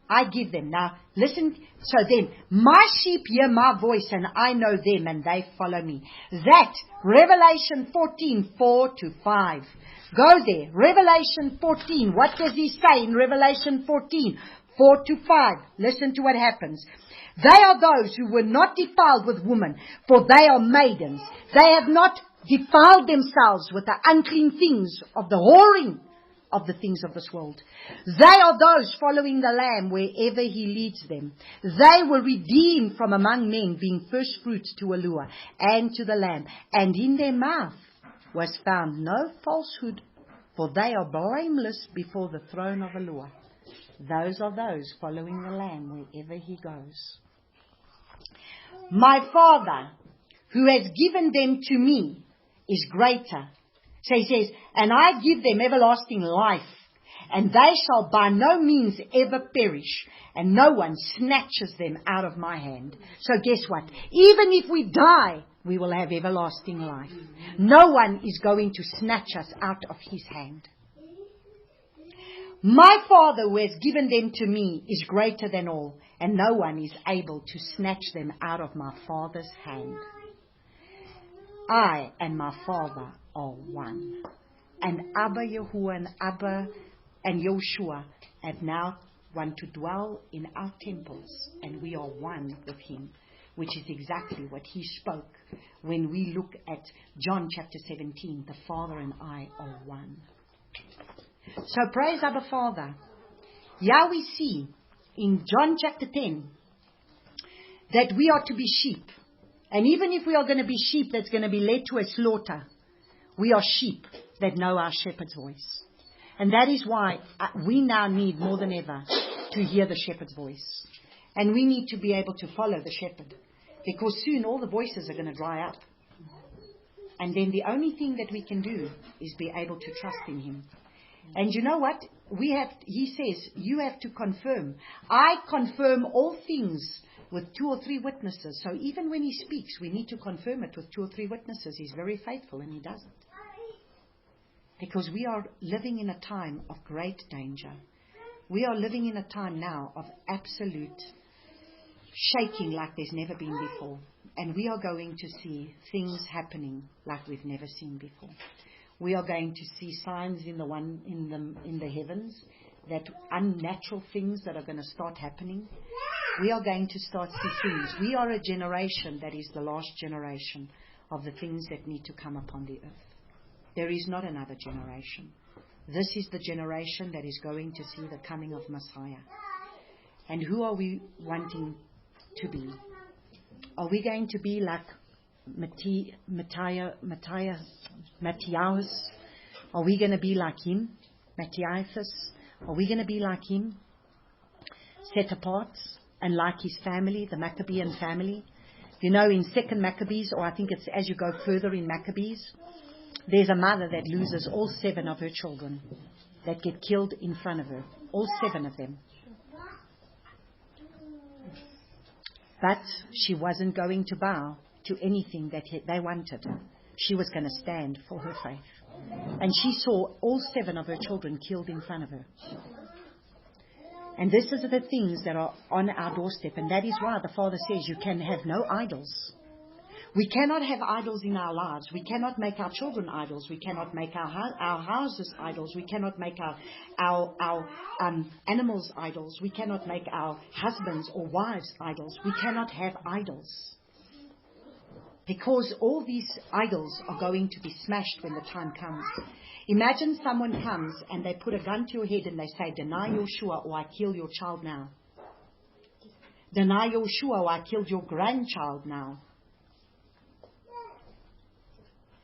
I give them. Now, listen. So then, my sheep hear my voice, and I know them, and they follow me. That, Revelation 14, 4-5. Go there. Revelation 14. What does he say in Revelation 14, 4-5? Listen to what happens. They are those who were not defiled with woman, for they are maidens. They have not defiled themselves with the unclean things of the whoring of the things of this world. They are those following the Lamb wherever he leads them. They were redeemed from among men, being first fruits to Eluah and to the Lamb. And in their mouth was found no falsehood, for they are blameless before the throne of Eluah. Those are those following the Lamb wherever he goes. My Father, who has given them to me, is greater. So he says, and I give them everlasting life, and they shall by no means ever perish, and no one snatches them out of my hand. So guess what? Even if we die, we will have everlasting life. No one is going to snatch us out of his hand. My Father who has given them to me is greater than all, and no one is able to snatch them out of my Father's hand. I and my Father are one. And Abba Yahuwah and Abba and Yoshua have now want to dwell in our temples, and we are one with him, which is exactly what he spoke when we look at John chapter 17. The Father and I are one. So praise Abba Father. Here we see in John chapter 10 that we are to be sheep. And even if we are going to be sheep that's going to be led to a slaughter, we are sheep that know our shepherd's voice. And that is why we now need more than ever to hear the shepherd's voice. And we need to be able to follow the shepherd. Because soon all the voices are going to dry up. And then the only thing that we can do is be able to trust in him. And you know what? He says, you have to confirm. I confirm all things with 2 or 3 witnesses. So even when he speaks, we need to confirm it with 2 or 3 witnesses. He's very faithful, and he does it. Because we are living in a time of great danger. We are living in a time now of absolute shaking like there's never been before. And we are going to see things happening like we've never seen before. We are going to see signs in the heavens, that unnatural things that are going to start happening. We are going to start to see things. We are a generation that is the last generation of the things that need to come upon the earth. There is not another generation. This is the generation that is going to see the coming of Messiah. And who are we wanting to be? Are we going to be like Matthias? Are we going to be like him? Matthias? Are we going to be like him? Set apart and like his family, the Maccabean family? You know, in 2 Maccabees, or I think it's as you go further in Maccabees, there's a mother that loses all 7 of her children that get killed in front of her. All 7 of them. But she wasn't going to bow to anything that they wanted. She was going to stand for her faith. And she saw all 7 of her children killed in front of her. And this is the things that are on our doorstep. And that is why the Father says you can have no idols. We cannot have idols in our lives. We cannot make our children idols. We cannot make our houses idols. We cannot make our animals idols. We cannot make our husbands or wives idols. We cannot have idols. Because all these idols are going to be smashed when the time comes. Imagine someone comes and they put a gun to your head and they say, deny Yeshua or I kill your child now. Deny Yeshua or I killed your grandchild now.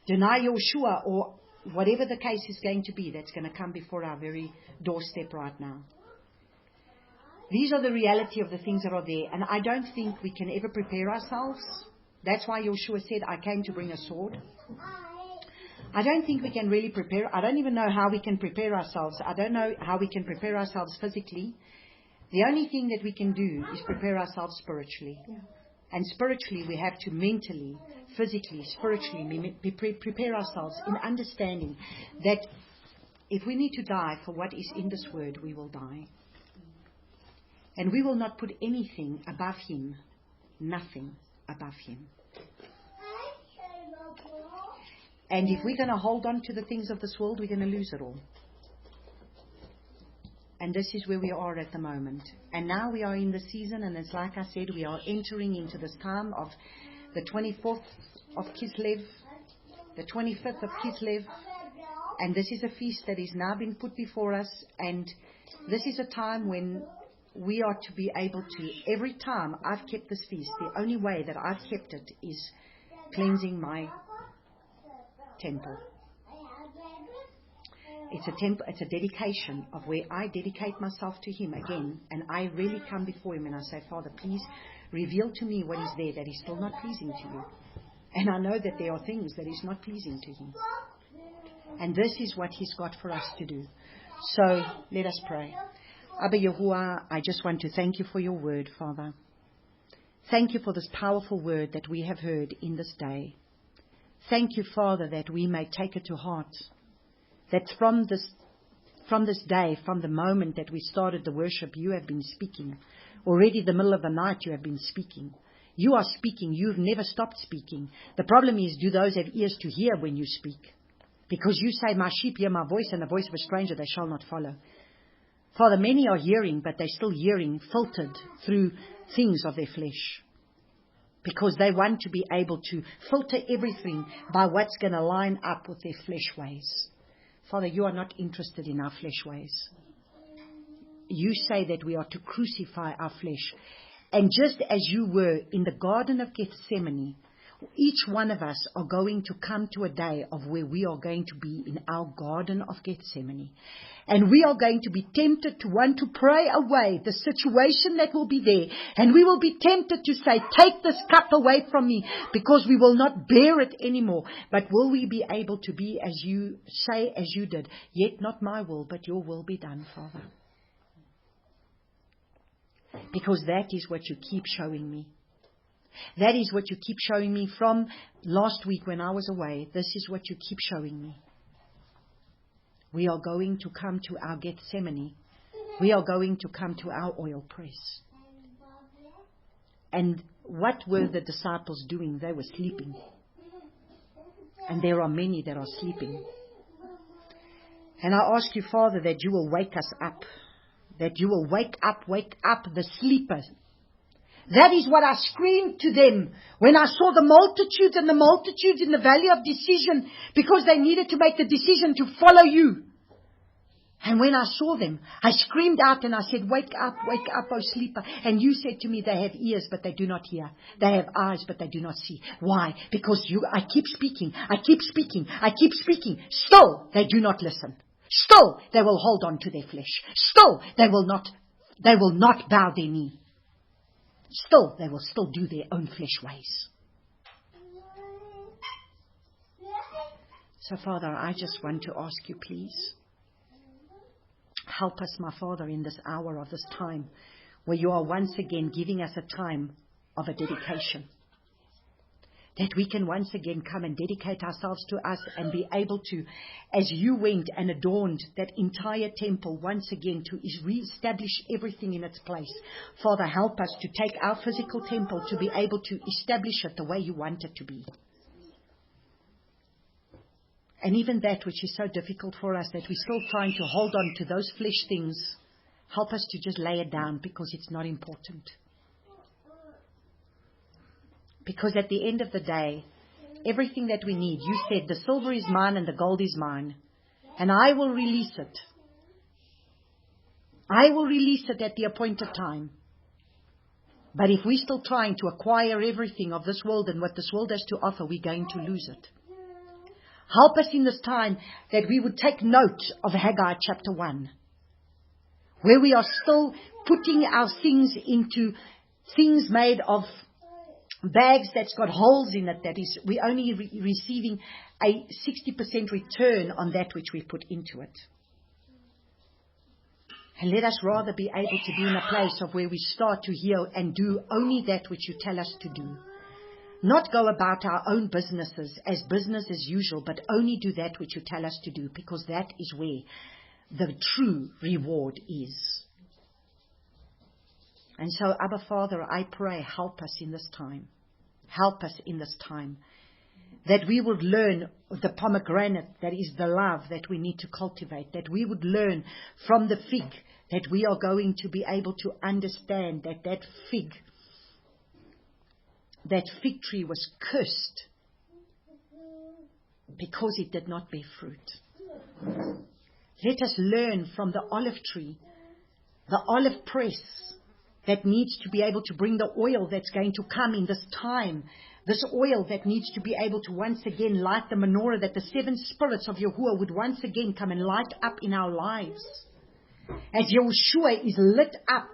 Deny Yeshua or whatever the case is going to be that's going to come before our very doorstep right now. These are the reality of the things that are there. And I don't think we can ever prepare ourselves. That's why Yeshua said, I came to bring a sword. I don't think we can really prepare. I don't even know how we can prepare ourselves. I don't know how we can prepare ourselves physically. The only thing that we can do is prepare ourselves spiritually. Yeah. And spiritually, we have to mentally, physically, spiritually prepare ourselves in understanding that if we need to die for what is in this word, we will die. And we will not put anything above him, nothing above him. And if we're going to hold on to the things of this world, we're going to lose it all. And this is where we are at the moment. And now we are in the season, and it's like I said, we are entering into this time of the 24th of Kislev, the 25th of Kislev. And this is a feast that has now been put before us. And this is a time when we are to be able to, every time I've kept this feast, the only way that I've kept it is cleansing my temple. It's a temple, it's a dedication of where I dedicate myself to him again, and I really come before him and I say, Father, please reveal to me what is there that is still not pleasing to you. And I know that there are things that is not pleasing to him. And this is what he's got for us to do. So let us pray. Abba Yahuwah, I just want to thank you for your word, Father. Thank you for this powerful word that we have heard in this day. Thank you, Father, that we may take it to heart. That from this day, from the moment that we started the worship, you have been speaking. Already the middle of the night, you have been speaking. You are speaking. You've never stopped speaking. The problem is, do those have ears to hear when you speak? Because you say, my sheep hear my voice, and the voice of a stranger they shall not follow. Father, many are hearing, but they're still hearing filtered through things of their flesh. Because they want to be able to filter everything by what's going to line up with their flesh ways. Father, you are not interested in our flesh ways. You say that we are to crucify our flesh. And just as you were in the Garden of Gethsemane, each one of us are going to come to a day of where we are going to be in our Garden of Gethsemane. And we are going to be tempted to want to pray away the situation that will be there. And we will be tempted to say, take this cup away from me, because we will not bear it anymore. But will we be able to be as you say, as you did, yet not my will, but your will be done, Father? Because that is what you keep showing me. That is what you keep showing me from last week when I was away. This is what you keep showing me. We are going to come to our Gethsemane. We are going to come to our oil press. And what were the disciples doing? They were sleeping. And there are many that are sleeping. And I ask you, Father, that you will wake us up. That you will wake up the sleepers. That is what I screamed to them when I saw the multitudes and the multitudes in the valley of decision, because they needed to make the decision to follow you. And when I saw them, I screamed out and I said, wake up, O sleeper. And you said to me, they have ears, but they do not hear. They have eyes, but they do not see. Why? Because I keep speaking. Still, they do not listen. Still, they will hold on to their flesh. Still, they will not bow their knee. Still, they will still do their own flesh ways. So, Father, I just want to ask you, please, help us, my Father, in this hour of this time, where you are once again giving us a time of a dedication. That we can once again come and dedicate ourselves to us and be able to, as you went and adorned that entire temple once again, to reestablish everything in its place. Father, help us to take our physical temple to be able to establish it the way you want it to be. And even that which is so difficult for us, that we're still trying to hold on to those flesh things, help us to just lay it down, because it's not important. Because at the end of the day, everything that we need, you said, the silver is mine and the gold is mine. And I will release it. I will release it at the appointed time. But if we're still trying to acquire everything of this world and what this world has to offer, we're going to lose it. Help us in this time that we would take note of Haggai chapter 1. Where we are still putting our things into things made of bags that's got holes in it, that is, we're only receiving a 60% return on that which we put into it. And let us rather be able to be in a place of where we start to hear and do only that which you tell us to do. Not go about our own businesses as business as usual, but only do that which you tell us to do, because that is where the true reward is. And so, Abba Father, I pray, help us in this time. Help us in this time. That we would learn the pomegranate, that is the love that we need to cultivate. That we would learn from the fig, that we are going to be able to understand that fig tree was cursed because it did not bear fruit. Let us learn from the olive tree, the olive press, that needs to be able to bring the oil that's going to come in this time. This oil that needs to be able to once again light the menorah, that the seven spirits of Yahuwah would once again come and light up in our lives. As Yahushua is lit up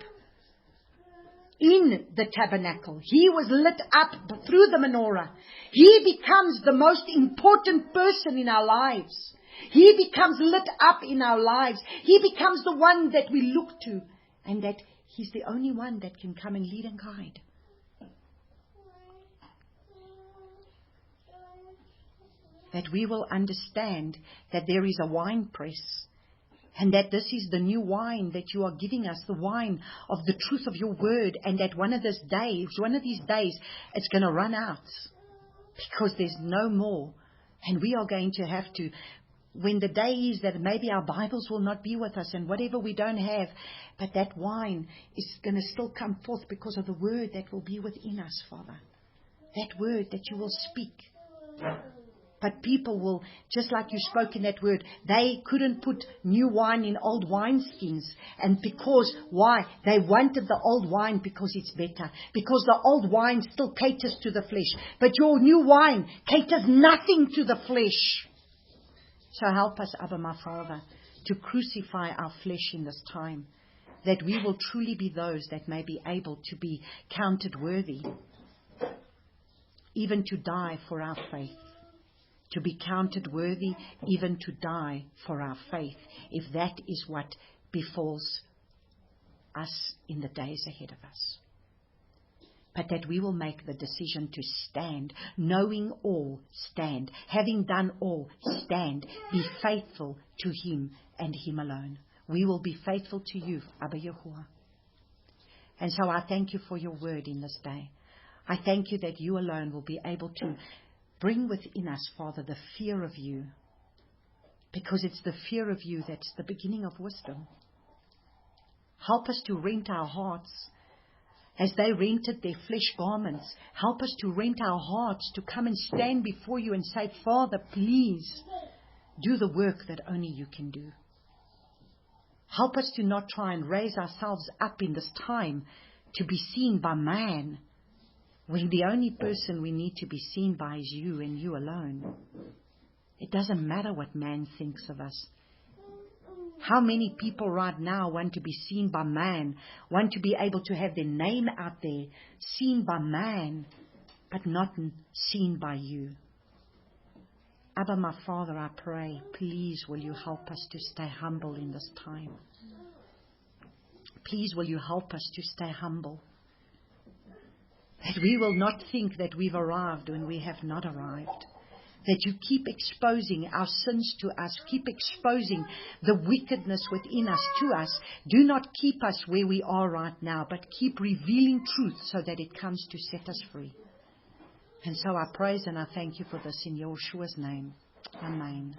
in the tabernacle. He was lit up through the menorah. He becomes the most important person in our lives. He becomes lit up in our lives. He becomes the one that we look to, and that He's the only one that can come and lead and guide. That we will understand that there is a wine press, and that this is the new wine that you are giving us, the wine of the truth of your word, and that one of these days, it's going to run out, because there's no more. And we are going to have to, when the day is that maybe our Bibles will not be with us and whatever we don't have, but that wine is going to still come forth because of the word that will be within us, Father. That word that you will speak. But people will, just like you spoke in that word, they couldn't put new wine in old wineskins. And because, why? They wanted the old wine because it's better. Because the old wine still caters to the flesh. But your new wine caters nothing to the flesh. So help us, Abba, my Father, to crucify our flesh in this time. That we will truly be those that may be able to be counted worthy. Even to die for our faith. To be counted worthy, even to die for our faith, if that is what befalls us in the days ahead of us. But that we will make the decision to stand, knowing all, stand. Having done all, stand. Be faithful to Him and Him alone. We will be faithful to you, Abba Yahuwah. And so I thank you for your word in this day. I thank you that you alone will be able to bring within us, Father, the fear of you. Because it's the fear of you that's the beginning of wisdom. Help us to rent our hearts as they rented their flesh garments. Help us to rent our hearts to come and stand before you and say, Father, please do the work that only you can do. Help us to not try and raise ourselves up in this time to be seen by man, when the only person we need to be seen by is you and you alone. It doesn't matter what man thinks of us. How many people right now want to be seen by man, want to be able to have their name out there, seen by man, but not seen by you. Abba, my Father, I pray, please will you help us to stay humble in this time. Please will you help us to stay humble. That we will not think that we've arrived when we have not arrived. That you keep exposing our sins to us. Keep exposing the wickedness within us to us. Do not keep us where we are right now, but keep revealing truth so that it comes to set us free. And so I praise and I thank you for this in Yeshua's name. Amen.